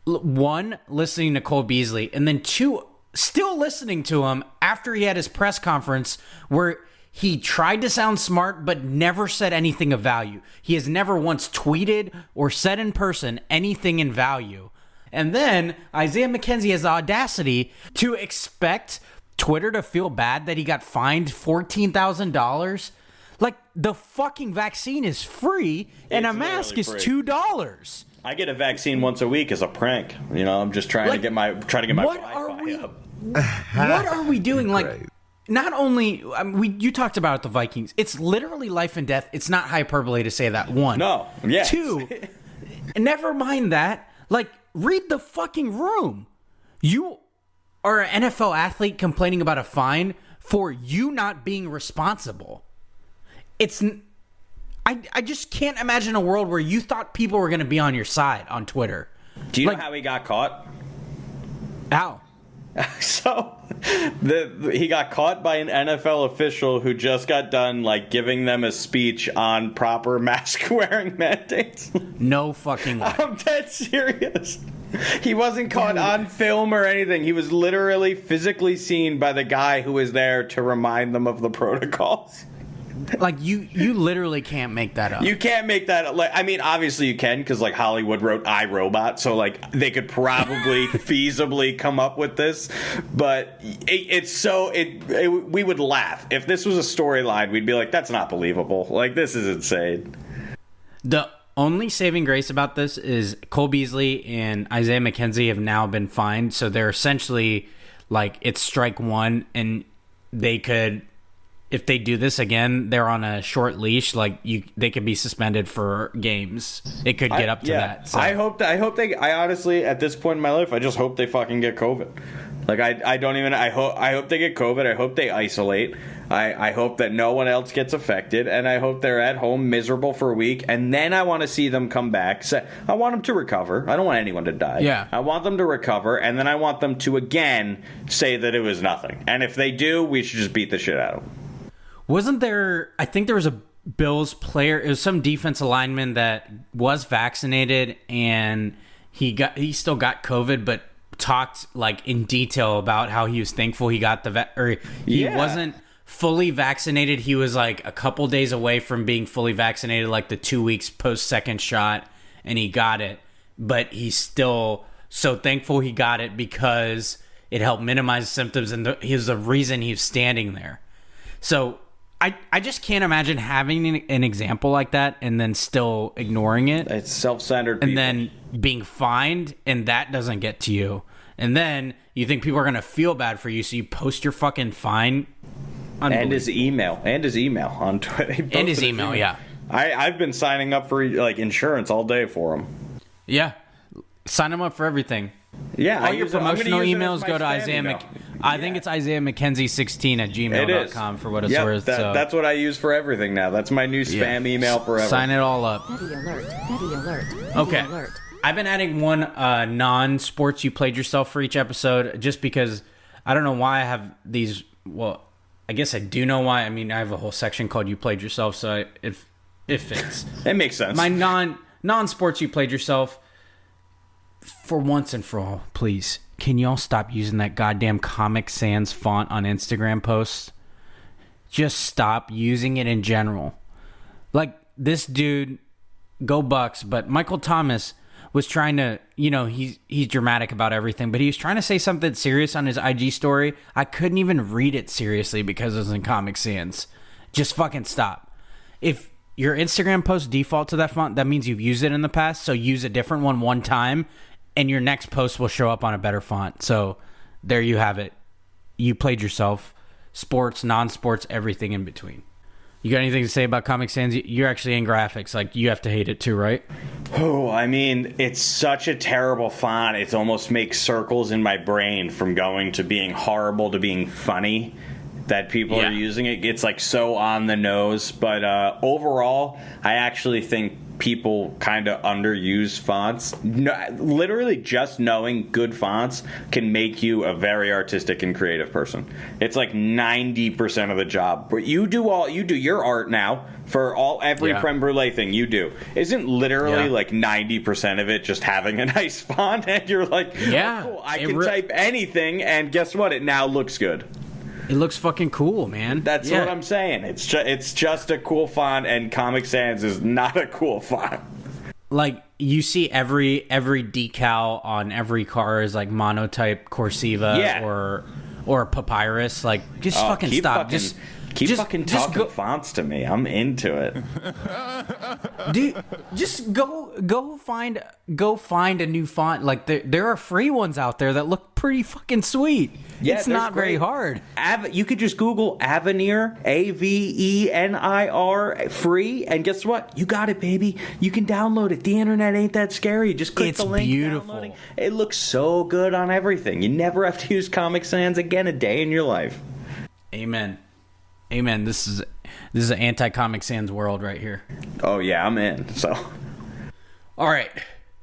one, listening to Cole Beasley, and then two, still listening to him after he had his press conference where he tried to sound smart but never said anything of value. He has never once tweeted or said in person anything in value. And then Isaiah McKenzie has the audacity to expect Twitter to feel bad that he got fined $14,000. Like, the fucking vaccine is free and a mask is $2. I get a vaccine once a week as a prank. You know, I'm just trying to get my Wi-Fi up. What are we doing? Like, not only you talked about the Vikings. It's literally life and death. It's not hyperbole to say that. One. No. Yeah. Two. Never mind that. Like, read the fucking room. You are an NFL athlete complaining about a fine for you not being responsible. I just can't imagine a world where you thought people were going to be on your side on Twitter. Do you know how he got caught? How? So, he got caught by an NFL official who just got done, like, giving them a speech on proper mask-wearing mandates. No fucking way. I'm dead serious. He wasn't caught on film or anything. He was literally physically seen by the guy who was there to remind them of the protocols. Like, you literally can't make that up. You can't make that up. Like, I mean, obviously you can, because, like, Hollywood wrote iRobot, so, like, they could probably feasibly come up with this. But we would laugh. If this was a storyline, we'd be like, that's not believable. Like, this is insane. The only saving grace about this is Cole Beasley and Isaiah McKenzie have now been fined, so they're essentially, like, it's strike one, and they could... If they do this again, they're on a short leash. Like, they could be suspended for games. It could get up to that. So. I honestly, at this point in my life, I just hope they fucking get COVID. Like, I hope they get COVID. I hope they isolate. I hope that no one else gets affected, and I hope they're at home miserable for a week, and then I want to see them come back. So I want them to recover. I don't want anyone to die. Yeah. I want them to recover, and then I want them to again say that it was nothing. And if they do, we should just beat the shit out of them. Wasn't there... I think there was a Bills player... It was some defense lineman that was vaccinated, and he still got COVID, but talked, like, in detail about how he was thankful he got he wasn't fully vaccinated. He was, like, a couple days away from being fully vaccinated, like the 2 weeks post second shot, and he got it. But he's still so thankful he got it because it helped minimize symptoms, and he was the reason he was standing there. So... I just can't imagine having an example like that and then still ignoring it. It's self-centered and then being fined, and that doesn't get to you. And then you think people are going to feel bad for you, so you post your fucking fine. And his email on Twitter. And his email, yeah. I've been signing up for, like, insurance all day for him. Yeah. Sign him up for everything. Yeah, all your promotional emails go to Isaiah I think it's Isaiah McKenzie16 at gmail.com for what it's worth. That's what I use for everything now. That's my new spam email forever. Sign it all up. Petty alert. Petty alert. Petty Okay. alert. I've been adding one non-sports you played yourself for each episode, just because I don't know why I have these. Well, I guess I do know why. I mean, I have a whole section called "You Played Yourself," so it fits. It makes sense. My non-sports you played yourself. For once and for all, please, can y'all stop using that goddamn Comic Sans font on Instagram posts? Just stop using it in general. Like, this dude, go Bucks, but Michael Thomas was trying to, he's dramatic about everything, but he was trying to say something serious on his IG story. I couldn't even read it seriously because it was in Comic Sans. Just fucking stop. If your Instagram post default to that font, that means you've used it in the past, so use a different one time, and your next post will show up on a better font. So there you have it. You played yourself. Sports, non-sports, everything in between. You got anything to say about Comic Sans? You're actually in graphics. Like, you have to hate it too, right? Oh, I mean, it's such a terrible font. It almost makes circles in my brain from going to being horrible to being funny that people are using it. It's like so on the nose. But overall, I actually think people kind of underuse fonts. Literally just knowing good fonts can make you a very artistic and creative person. It's like 90% of the job. But you do your art now for every Prem Brulee thing you do. Isn't literally like 90% of it just having a nice font, and you're like, oh, cool, I can type anything, and guess what? It now looks good. It looks fucking cool, man. That's what I'm saying. It's just a cool font, and Comic Sans is not a cool font. Like, you see every decal on every car is like monotype Corsiva or Papyrus. Like, just fucking stop. Keep fucking talking fonts to me. I'm into it. Dude, just go find a new font. Like, there are free ones out there that look pretty fucking sweet. Yeah, it's not very hard. You could just Google Avenir, Avenir, free, and guess what? You got it, baby. You can download it. The internet ain't that scary. Just click the link. It's beautiful. It looks so good on everything. You never have to use Comic Sans again a day in your life. Amen. This is an anti-Comic Sans world right here. Oh yeah, I'm in. So, all right,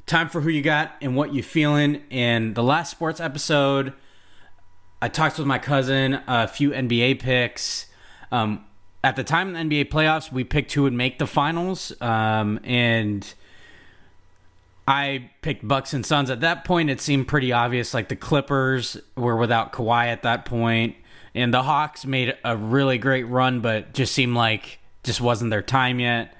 time for who you got and what you feeling. In the last sports episode, I talked with my cousin a few NBA picks. At the time of the NBA playoffs, we picked who would make the finals, and I picked Bucks and Suns. At that point, it seemed pretty obvious. Like, the Clippers were without Kawhi at that point. And the Hawks made a really great run, but just seemed like just wasn't their time yet.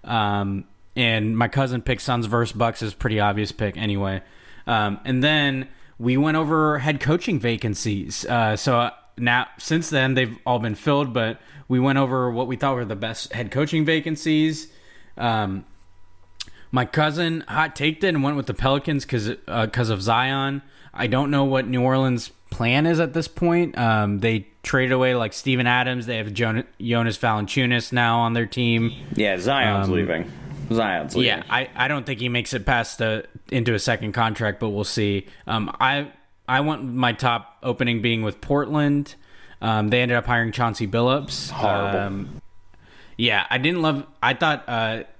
And my cousin picked Suns versus Bucks as a pretty obvious pick anyway. And then we went over head coaching vacancies. So now, since then, they've all been filled, but we went over what we thought were the best head coaching vacancies. My cousin hot-taked it and went with the Pelicans because of Zion. I don't know what New Orleans' plan is at this point. They traded away like Steven Adams. They have Jonas Valanciunas now on their team. Yeah, Zion's leaving. Yeah, I don't think he makes it past into a second contract, but we'll see. I want my top opening being with Portland. They ended up hiring Chauncey Billups. Horrible. Yeah, I thought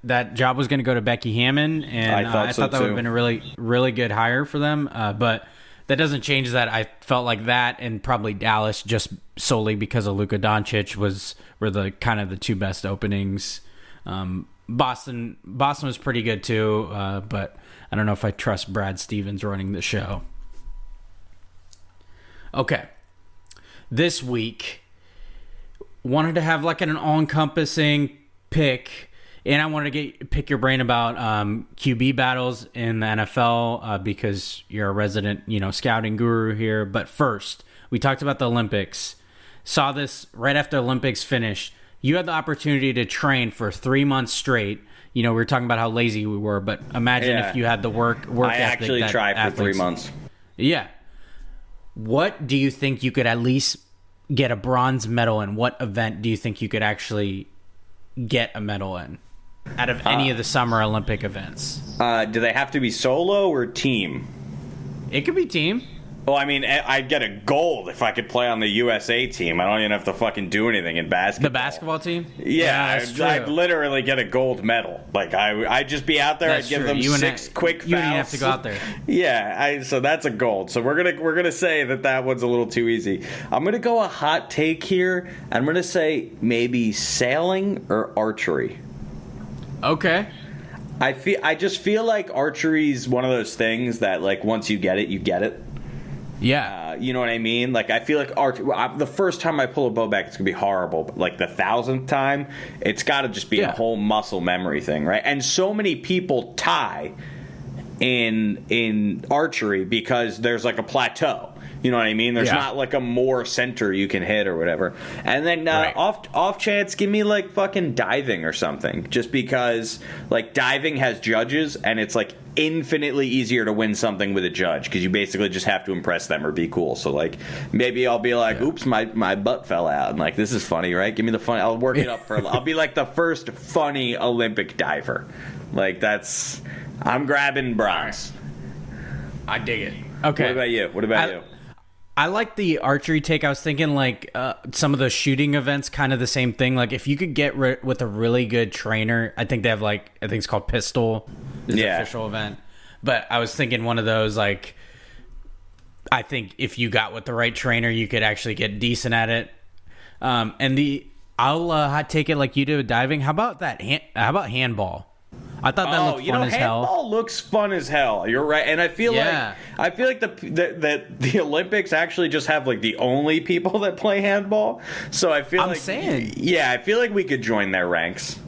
that job was going to go to Becky Hammon, and I thought that would have been a really, really good hire for them. But that doesn't change that I felt like that and probably Dallas, just solely because of Luka Doncic, were the kind of the two best openings. Boston was pretty good too, but I don't know if I trust Brad Stevens running the show. Okay, this week wanted to have like an all-encompassing pick. And I wanted to pick your brain about QB battles in the NFL because you're a resident, scouting guru here. But first, we talked about the Olympics. Saw this right after the Olympics finished. You had the opportunity to train for 3 months straight. We were talking about how lazy we were, but imagine if you had the work ethic. I actually tried for 3 months. Yeah. What do you think you could at least get a bronze medal in? What event do you think you could actually get a medal in? Out of any of the Summer Olympic events. Do they have to be solo or team? It could be team. Well, I mean, I'd get a gold if I could play on the USA team. I don't even have to fucking do anything in basketball. The basketball team? Yeah, that's true. I'd literally get a gold medal. Like, I'd just be out there. That's I'd give true. them You six quick fouls. You wouldn't have to go out there. Yeah, so that's a gold. So we're gonna say that one's a little too easy. I'm gonna go a hot take here. I'm gonna say maybe sailing or archery. Okay. I just feel like archery's one of those things that, like, once you get it, you get it. Yeah. You know what I mean? Like, I feel like the first time I pull a bow back, it's going to be horrible. But, like, the 1,000th time, it's got to just be a whole muscle memory thing, right? And so many people tie in archery because there's, like, a plateau. You know what I mean? There's not, like, a more center you can hit or whatever. And then off chance, give me, like, fucking diving or something. Just because, like, diving has judges, and it's, like, infinitely easier to win something with a judge because you basically just have to impress them or be cool. So, like, maybe I'll be like, oops, my butt fell out. And, like, this is funny, right? Give me the fun. I'll work it up for. I'll be, like, the first funny Olympic diver. Like, I'm grabbing bronze. I dig it. Okay. What about you? I like the archery take. I was thinking, like, some of the shooting events, kind of the same thing. Like, if you could get with a really good trainer, I think they have, like, I think it's called Pistol, is the official event. But I was thinking one of those, like, I think if you got with the right trainer, you could actually get decent at it. I'll hot take it like you do with diving. How about that? How about handball? I thought that looked fun as hell. Handball looks fun as hell. You're right, and I feel like the Olympics actually just have, like, the only people that play handball. So I feel I feel like we could join their ranks.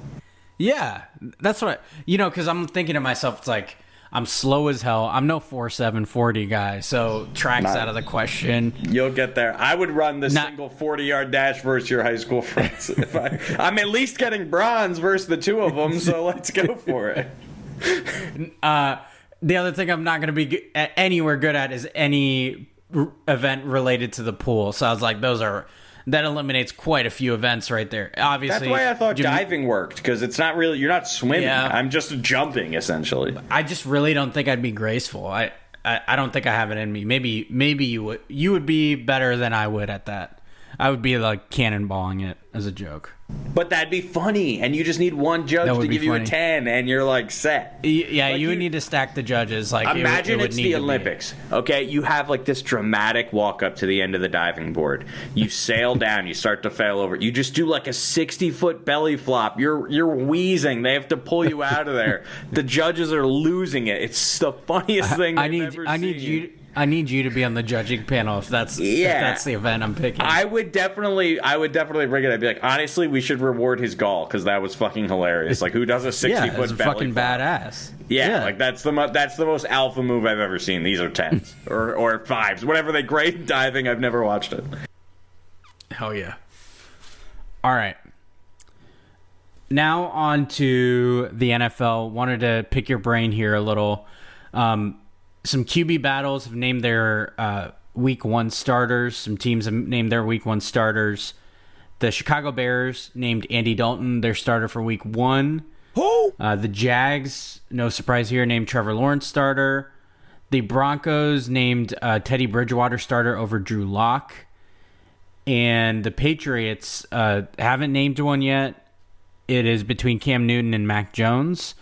Yeah, that's what because I'm thinking to myself, it's like I'm slow as hell. I'm no 4.7 40 guy, so track's out of the question. You'll get there. I would run the single 40-yard dash versus your high school friends. I'm at least getting bronze versus the two of them, so let's go for it. The other thing I'm not going to be anywhere good at is any event related to the pool. So I was like, that eliminates quite a few events right there. Obviously, that's why I thought diving worked, because it's not really, you're not swimming. Yeah. I'm just jumping essentially. I just really don't think I'd be graceful. I don't think I have it in me. Maybe you would be better than I would at that. I would be like cannonballing it as a joke. But that'd be funny, and you just need one judge to give you a 10, and you're like set. Yeah, like you would need to stack the judges. Like, imagine it's the Olympics. Okay, you have like this dramatic walk up to the end of the diving board. You sail down, you start to fail over. You just do like a 60-foot belly flop. You're wheezing. They have to pull you out of there. The judges are losing it. It's the funniest thing I've ever seen. I need you to be on the judging panel if that's the event I'm picking. I would definitely bring it. I'd be like, honestly, we should reward his gall because that was fucking hilarious. Like, who does a 60-foot belly fucking flop? Badass. Yeah, like that's the most alpha move I've ever seen. These are 10s or 5s, whatever they grade diving. I've never watched it. Hell yeah! All right. Now on to the NFL. Wanted to pick your brain here a little. Some QB battles have named their Week 1 starters. Some teams have named their Week 1 starters. The Chicago Bears named Andy Dalton their starter for Week 1. Who? The Jags, no surprise here, named Trevor Lawrence starter. The Broncos named Teddy Bridgewater starter over Drew Lock. And the Patriots haven't named one yet. It is between Cam Newton and Mac Jones.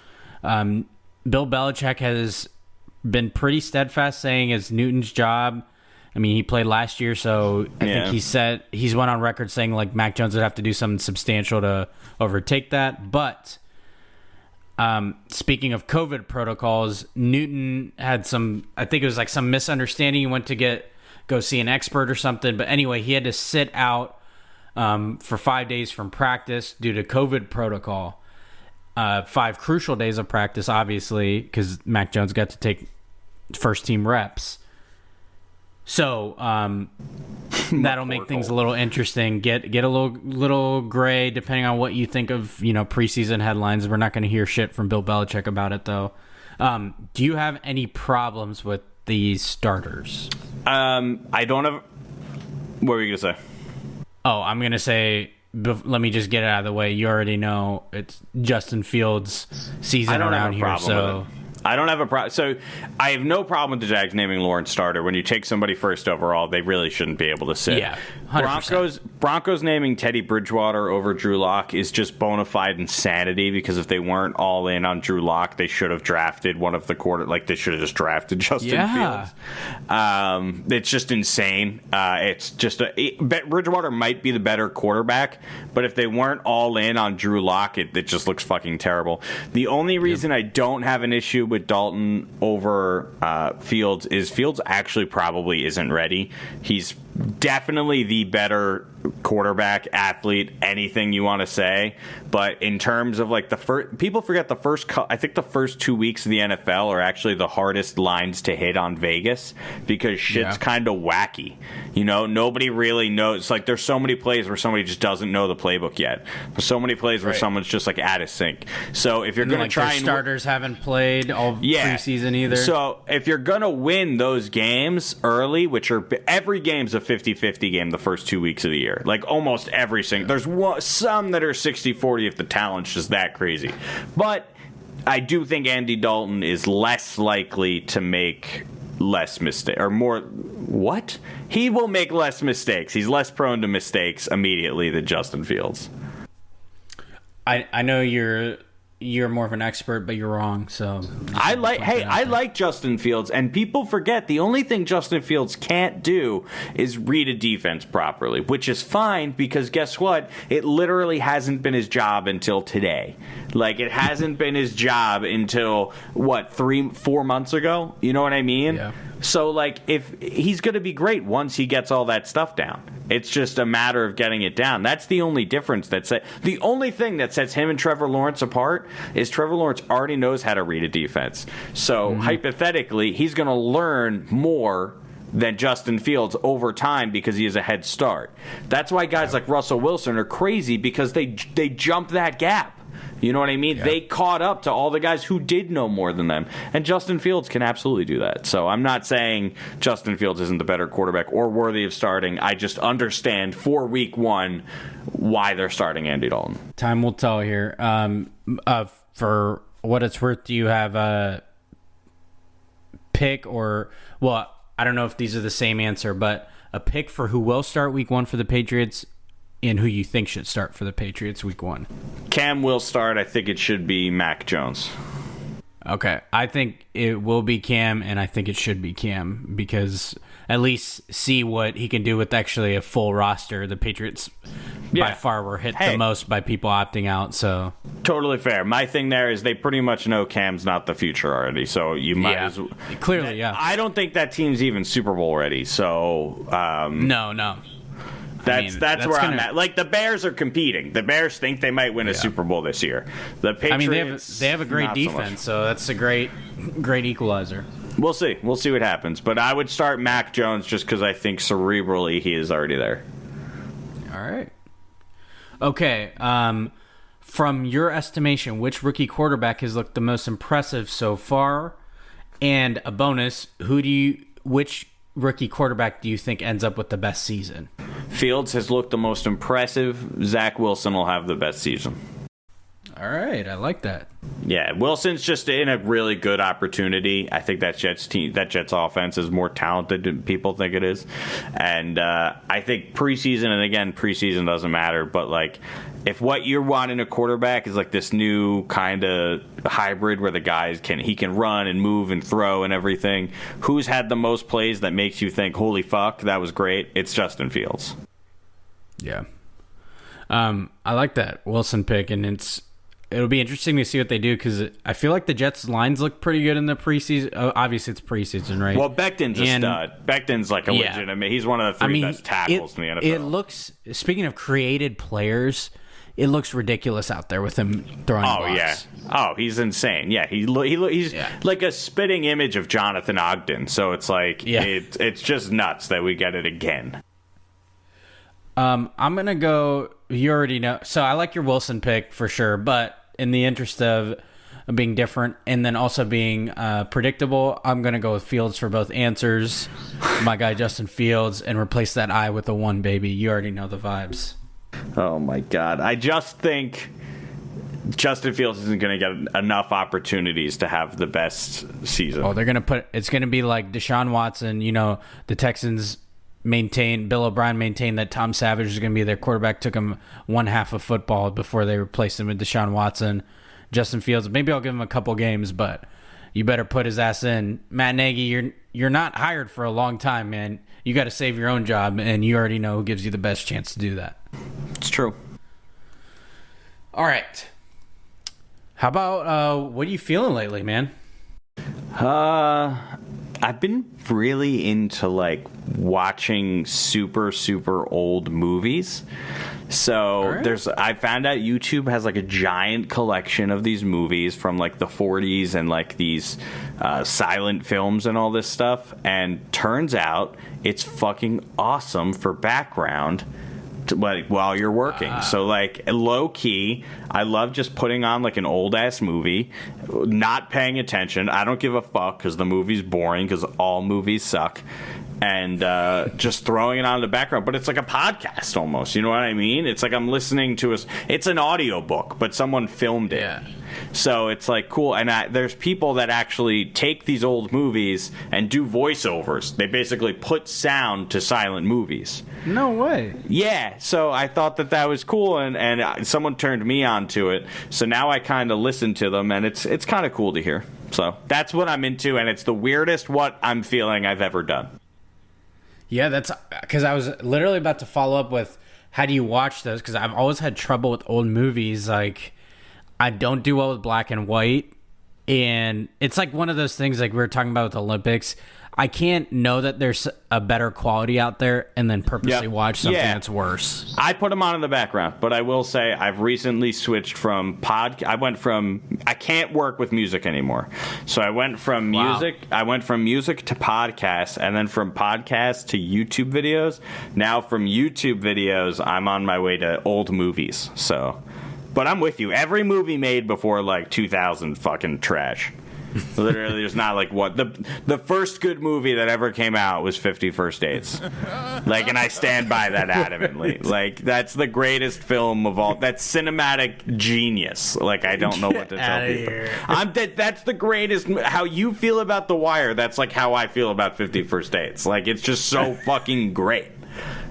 Bill Belichick has been pretty steadfast saying it's Newton's job. I mean, he played last year, so I think he's went on record saying like Mac Jones would have to do something substantial to overtake that. But speaking of COVID protocols, Newton had some misunderstanding. He went to go see an expert or something. But anyway, he had to sit out for 5 days from practice due to COVID protocol. 5 crucial days of practice, obviously, because Mac Jones got to take first team reps. So that'll make things a little interesting. Get a little gray depending on what you think of preseason headlines. We're not going to hear shit from Bill Belichick about it though. Do you have any problems with these starters? I don't have. What were you gonna say? Oh, I'm gonna say. Let me just get it out of the way. You already know it's Justin Fields' season around here, so I don't have a problem. So I have no problem with the Jags naming Lawrence starter. When you take somebody first overall, they really shouldn't be able to sit. Yeah, 100%. Broncos naming Teddy Bridgewater over Drew Lock is just bona fide insanity, because if they weren't all in on Drew Lock, they should have drafted one of the they should have just drafted Justin Fields. It's just insane. It's just Bridgewater might be the better quarterback, but if they weren't all in on Drew Lock, it just looks fucking terrible. The only reason I don't have an issue with Dalton over Fields is Fields actually probably isn't ready. He's definitely the better quarterback, athlete, anything you want to say, but in terms of like the first, people forget I think the first 2 weeks of the NFL are actually the hardest lines to hit on Vegas, because shit's kind of wacky. Nobody really knows. Like, there's so many plays where somebody just doesn't know the playbook yet. There's so many plays where someone's just like out of sync. So if you're going to try, starters haven't played all preseason either. So if you're going to win those games early, which are every game's a 50-50 game the first 2 weeks of the year. Like, almost every single. There's some that are 60-40 if the talent's just that crazy. But I do think Andy Dalton is less likely to make less mistakes, or more. What? He will make less mistakes. He's less prone to mistakes immediately than Justin Fields. I know you're more of an expert, but you're wrong. So I like Justin Fields, and people forget the only thing Justin Fields can't do is read a defense properly, which is fine, because guess what? It literally hasn't been his job until today. Like, it hasn't been his job until 3-4 months ago. You know what I mean? Yeah. So, like, if he's going to be great once he gets all that stuff down. It's just a matter of getting it down. That's the only difference. The only thing that sets him and Trevor Lawrence apart is Trevor Lawrence already knows how to read a defense. So, hypothetically, he's going to learn more than Justin Fields over time because he has a head start. That's why guys like Russell Wilson are crazy, because they jump that gap. You know what I mean? Yeah. They caught up to all the guys who did know more than them. And Justin Fields can absolutely do that. So I'm not saying Justin Fields isn't the better quarterback or worthy of starting. I just understand for week one why they're starting Andy Dalton. Time will tell here. For what it's worth, do you have a pick or, well, I don't know if these are the same answer, but a pick for who will start week one for the Patriots and who you think should start for the Patriots week one? Cam will start. I think it should be Mac Jones. Okay. I think it will be Cam, and I think it should be Cam, because at least see what he can do with actually a full roster. The Patriots by far were hit the most by people opting out. So totally fair. My thing there is they pretty much know Cam's not the future already, so you might as well. Clearly, yeah. I don't think that team's even Super Bowl ready. So no. That's where I'm at. Like, the Bears are competing. The Bears think they might win a Super Bowl this year. The Patriots, they have a great defense, so that's a great equalizer. We'll see. We'll see what happens. But I would start Mac Jones just because I think cerebrally he is already there. All right. Okay. From your estimation, which rookie quarterback has looked the most impressive so far? And a bonus, which rookie quarterback do you think ends up with the best season? Fields has looked the most impressive. Zach Wilson will have the best season. All right, I like that. Yeah, Wilson's just in a really good opportunity. I think that Jets offense is more talented than people think it is. And I think preseason, and again, preseason doesn't matter, but like, if what you want in a quarterback is like this new kind of hybrid where the guys he can run and move and throw and everything, who's had the most plays that makes you think, holy fuck, that was great? It's Justin Fields. Yeah. I like that Wilson pick, and it'll be interesting to see what they do, because I feel like the Jets' lines look pretty good in the preseason. Obviously, it's preseason, right? Well, Becton's a stud. Becton's like a legitimate. He's one of the three best tackles in the NFL. It looks, speaking of created players, it looks ridiculous out there with him throwing blocks. Yeah. Oh, he's insane. Yeah, he's like a spitting image of Jonathan Ogden. So it's like, it's just nuts that we get it again. I'm going to go, you already know. So I like your Wilson pick for sure, but in the interest of being different and then also being predictable, I'm going to go with Fields for both answers. My guy Justin Fields, and replace that I with a 1, baby. You already know the vibes. Oh my God. I just think Justin Fields isn't going to get enough opportunities to have the best season. Oh, it's going to be like Deshaun Watson. The Texans Bill O'Brien maintained that Tom Savage is going to be their quarterback. Took him one half of football before they replaced him with Deshaun Watson. Justin Fields, maybe I'll give him a couple games, but you better put his ass in. Matt Nagy, you're not hired for a long time, man. You got to save your own job, and you already know who gives you the best chance to do that. It's true. All right. How about what are you feeling lately, man? I've been really into like watching super old movies. So I found out YouTube has like a giant collection of these movies from like the 40s and like these silent films and all this stuff. And turns out it's fucking awesome for background like while you're working. So like low key, I love just putting on like an old ass movie, not paying attention. I don't give a fuck because the movie's boring because all movies suck. And just throwing it on in the background. But it's like a podcast almost. You know what I mean? It's like I'm listening to it's an audiobook, but someone filmed it. Yeah. So it's like cool. And there's people that actually take these old movies and do voiceovers. They basically put sound to silent movies. No way. Yeah. So I thought that was cool. And someone turned me on to it. So now I kind of listen to them. And it's kind of cool to hear. So that's what I'm into. And it's the weirdest what I'm feeling I've ever done. Yeah, that's because I was literally about to follow up with how do you watch those? Because I've always had trouble with old movies. Like, I don't do well with black and white. And it's like one of those things like we were talking about with the Olympics. I can't know that there's a better quality out there and then purposely watch something that's worse. I put them on in the background, but I will say I've recently switched from I can't work with music anymore. So I went from music to podcasts, and then from podcasts to YouTube videos. Now from YouTube videos, I'm on my way to old movies. So, but I'm with you. Every movie made before like 2000 fucking trash. Literally, there's not like what the first good movie that ever came out was 50 First Dates. Like, and I stand by that adamantly. Like, that's the greatest film of all. That's cinematic genius. Like, I don't know what to tell people. That's the greatest. How you feel about The Wire, that's like how I feel about 50 First Dates. Like, it's just so fucking great.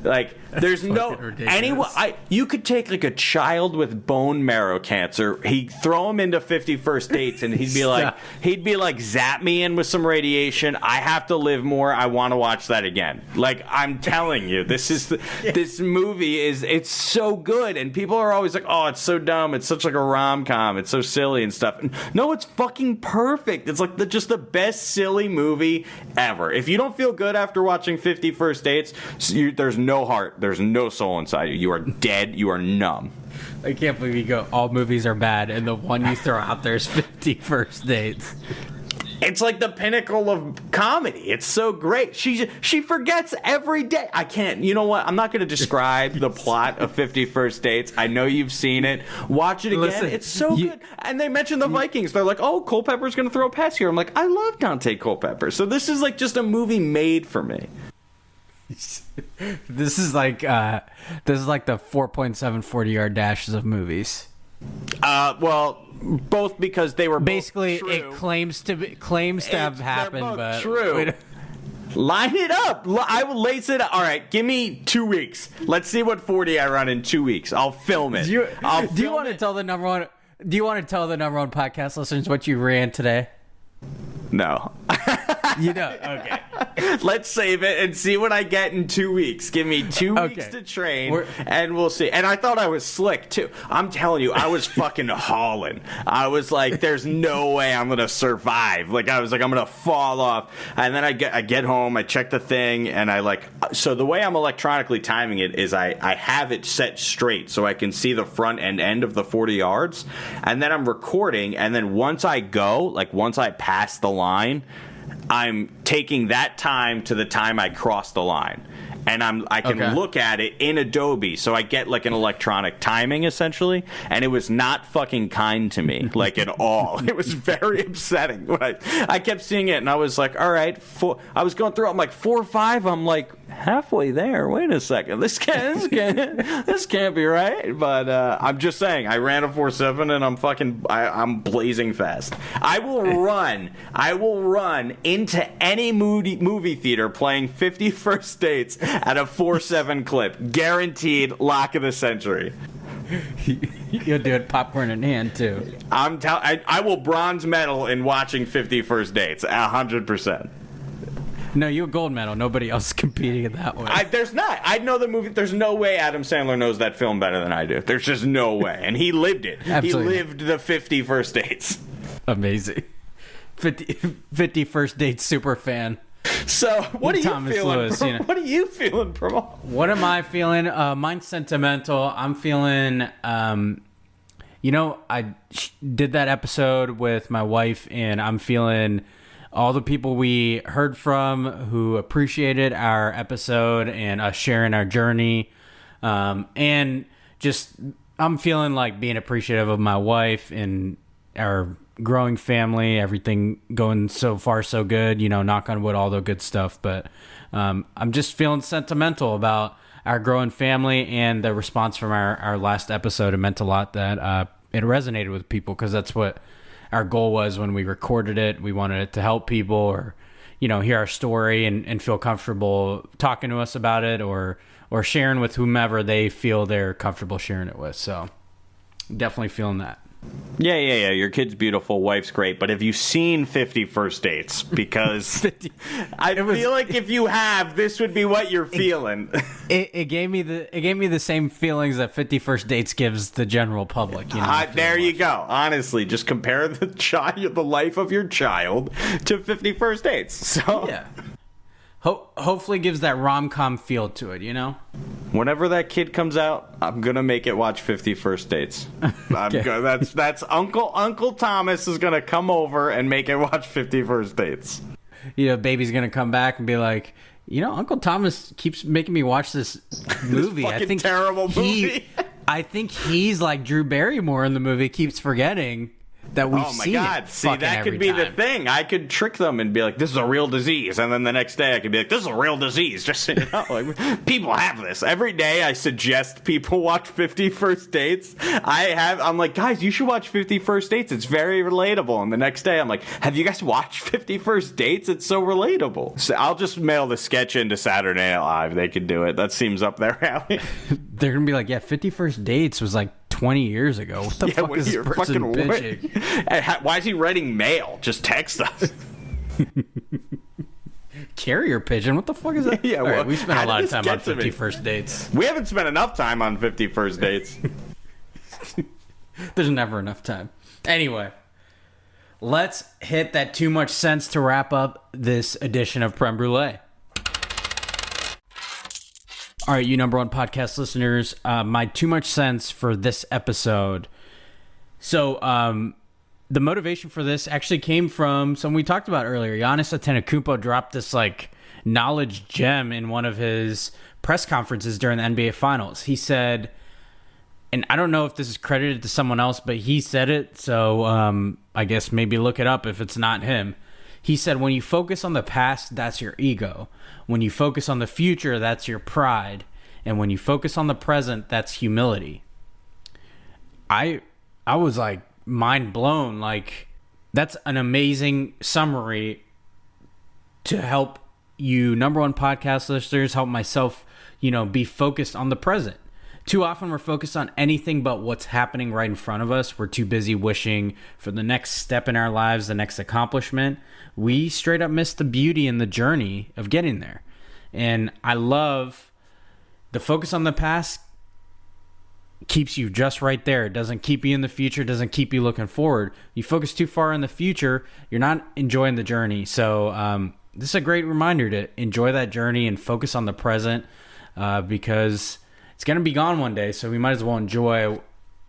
Like, there's no anyone. You could take like a child with bone marrow cancer. He'd throw him into 50 First Dates, and he'd be like, zap me in with some radiation. I have to live more. I want to watch that again. Like, I'm telling you, this movie it's so good, and people are always like, oh, it's so dumb. It's such like a rom-com. It's so silly and stuff. No, it's fucking perfect. It's like just the best silly movie ever. If you don't feel good after watching 50 First Dates, there's no heart. There's no soul inside you. You are dead. You are numb. I can't believe you go, all movies are bad, and the one you throw out there is 50 First Dates. It's like the pinnacle of comedy. It's so great. She forgets every day. I can't. You know what? I'm not going to describe the plot of 50 First Dates. I know you've seen it. Watch it again. Listen, it's so good. And they mentioned the Vikings. They're like, oh, Culpepper's going to throw a pass here. I'm like, I love Dante Culpepper. So this is like just a movie made for me. This is like the 4.7 40-yard dashes of movies. Well, both because they were basically both it claims to have happened, but true. Line it up. I will lace it up. All right, give me 2 weeks. Let's see what 40 I run in 2 weeks. I'll film it. Do you want to tell the number one podcast listeners what you ran today? No. Okay. Let's save it and see what I get in 2 weeks. Give me 2 weeks to train, and we'll see. And I thought I was slick, too. I'm telling you, I was fucking hauling. I was like, there's no way I'm going to survive. Like, I was like, I'm going to fall off. And then I get home, I check the thing, and so the way I'm electronically timing it is I have it set straight so I can see the front and end of the 40 yards. And then I'm recording, and then once I pass the line, I'm taking that time to the time I cross the line. And I can look at it in Adobe, so I get like an electronic timing essentially, and it was not fucking kind to me, like at all. It was very upsetting. I kept seeing it, and I was like, all right, I was going through, I'm like 4 or 5, I'm like halfway there. Wait a second, this can't be right. But I'm just saying, I ran a 4.7, and I'm blazing fast. I will run into any movie theater playing 50 First Dates at a 4.7 clip, guaranteed lock of the century. You'll do it popcorn in hand too. I will bronze medal in watching 50 First Dates, 100%. No, you a gold medal. Nobody else is competing in that way. There's not. I know the movie. There's no way Adam Sandler knows that film better than I do. There's just no way. And he lived it. Absolutely. He lived the 50 First Dates. Amazing. 50 First Dates super fan. So, what are you Thomas feeling? Lewis, What are you feeling, Premal? What am I feeling? Mine's sentimental. I'm feeling, I did that episode with my wife, and I'm feeling all the people we heard from who appreciated our episode and us sharing our journey. And just, I'm feeling like being appreciative of my wife and our growing family, everything going so far so good, knock on wood, all the good stuff. But I'm just feeling sentimental about our growing family, and the response from our last episode. It meant a lot that it resonated with people, because that's what our goal was when we recorded it. We wanted it to help people, or hear our story and feel comfortable talking to us about it, or sharing with whomever they feel they're comfortable sharing it with. So definitely feeling that. Yeah. Your kid's beautiful, wife's great, but have you seen 50 First Dates? Because I feel like if you have, this would be what you're feeling. It gave me the same feelings that 50 First Dates gives the general public. There you go. Honestly, just compare the life of your child to 50 First Dates. So yeah. Hopefully gives that rom-com feel to it, Whenever that kid comes out, I'm gonna make it watch 50 First Dates. That's Uncle Thomas is gonna come over and make it watch 50 First Dates. Baby's gonna come back and be like, Uncle Thomas keeps making me watch this movie. I think terrible movie. I think he's like Drew Barrymore in the movie. Keeps forgetting that we've seen it. Oh my God! See, that could be the thing. I could trick them and be like, "This is a real disease," and then the next day I could be like, "This is a real disease." Just so you know, like, people have this every day. I suggest people watch 50 First Dates. I'm like, guys, you should watch 50 First Dates. It's very relatable. And the next day I'm like, have you guys watched 50 First Dates? It's so relatable. So I'll just mail the sketch into Saturday Night Live. They could do it. That seems up their alley. They're gonna be like, yeah, 50 First Dates was like 20 years ago. What the fuck is this person bitching? Why is he writing mail? Just text us. Carrier pigeon? What the fuck is that? Yeah, well, we spent a lot of time on 50 First Dates. We haven't spent enough time on 50 First Dates. There's never enough time. Anyway, let's hit that too much sense to wrap up this edition of Prem Brulee. All right, you number one podcast listeners, my too much sense for this episode. So, the motivation for this actually came from something we talked about earlier. Giannis Antetokounmpo dropped this knowledge gem in one of his press conferences during the NBA Finals. He said, and I don't know if this is credited to someone else, but he said it, so I guess maybe look it up if it's not him. He said, when you focus on the past, that's your ego. When you focus on the future, that's your pride. And when you focus on the present, that's humility. I was like mind blown. Like, that's an amazing summary to help you number one podcast listeners, help myself, be focused on the present. Too often we're focused on anything but what's happening right in front of us. We're too busy wishing for the next step in our lives, the next accomplishment. We straight up miss the beauty and the journey of getting there. And I love the focus on the past keeps you just right there. It doesn't keep you in the future, doesn't keep you looking forward. You focus too far in the future, you're not enjoying the journey. So this is a great reminder to enjoy that journey and focus on the present because it's going to be gone one day. So we might as well enjoy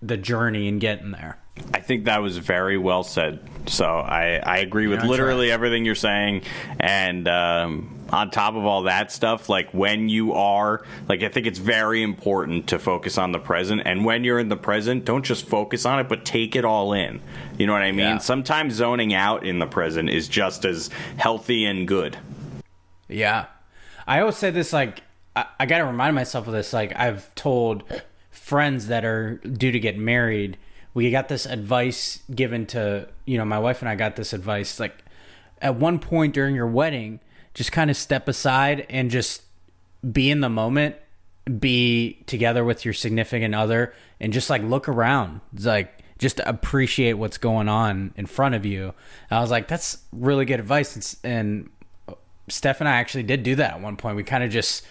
the journey and getting there. I think that was very well said. So I agree with literally everything you're saying. And on top of all that stuff, like when you are, like I think it's very important to focus on the present. And when you're in the present, don't just focus on it, but take it all in. You know what I mean? Yeah. Sometimes zoning out in the present is just as healthy and good. Yeah. I always say this, like, I got to remind myself of this. Like, I've told friends that are due to get married, we got this advice given to, my wife and I got this advice, like, at one point during your wedding, just kind of step aside and just be in the moment, be together with your significant other, and just, like, look around. It's like, just appreciate what's going on in front of you. And I was like, that's really good advice. And Steph and I actually did do that at one point. We kind of just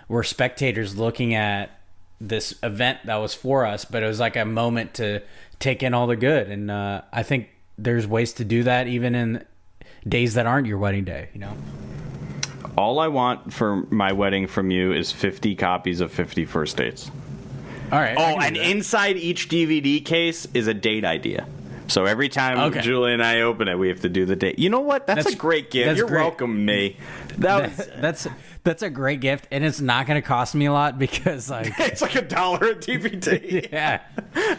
were spectators looking at this event that was for us, but it was like a moment to take in all the good. And I think there's ways to do that even in days that aren't your wedding day, All I want for my wedding from you is 50 copies of 50 First Dates. All right. Oh, and inside each DVD case is a date idea. So every time Julie and I open it, we have to do the date. You know what? That's a great gift. You're welcome, me. That's a great gift, and it's not going to cost me a lot because like it's like $1 a DVD. Yeah,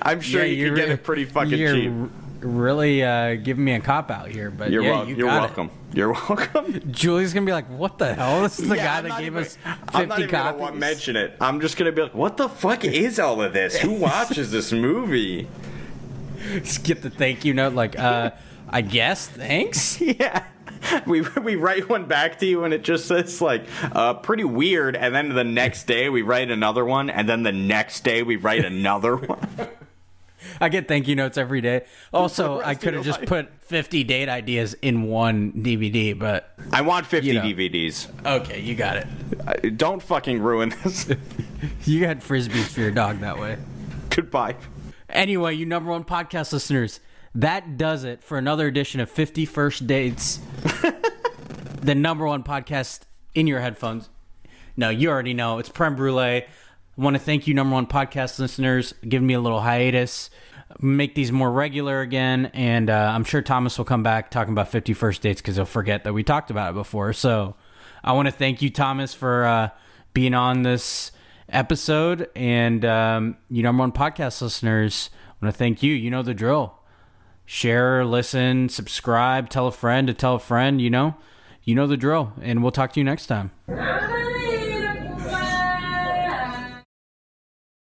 I'm sure you can get it pretty fucking cheap. Really giving me a cop out here, but you're welcome. You're welcome. Julie's gonna be like, "What the hell? This is the guy that gave us 50 I'm not even copies." Gonna mention it. I'm just gonna be like, "What the fuck is all of this? Who watches this movie?" Just get the thank you note, like, I guess thanks. Yeah. We write one back to you and it just says like pretty weird, and then the next day we write another one, and then the next day we write another one. I get thank you notes every day. Also, I could have just put 50 date ideas in one DVD, but I want 50 DVDs. Okay, you got it. Don't fucking ruin this. You got frisbees for your dog that way. Goodbye. Anyway, you number one podcast listeners, that does it for another edition of 50 First Dates, the number one podcast in your headphones. No, you already know. It's Prem Brulee. I want to thank you, number one podcast listeners, giving me a little hiatus. Make these more regular again, and I'm sure Thomas will come back talking about 50 First Dates because he'll forget that we talked about it before. So I want to thank you, Thomas, for being on this episode, and you number one podcast listeners, I want to thank you. You know the drill. Share, listen, subscribe, tell a friend to tell a friend. You know the drill, and we'll talk to you next time.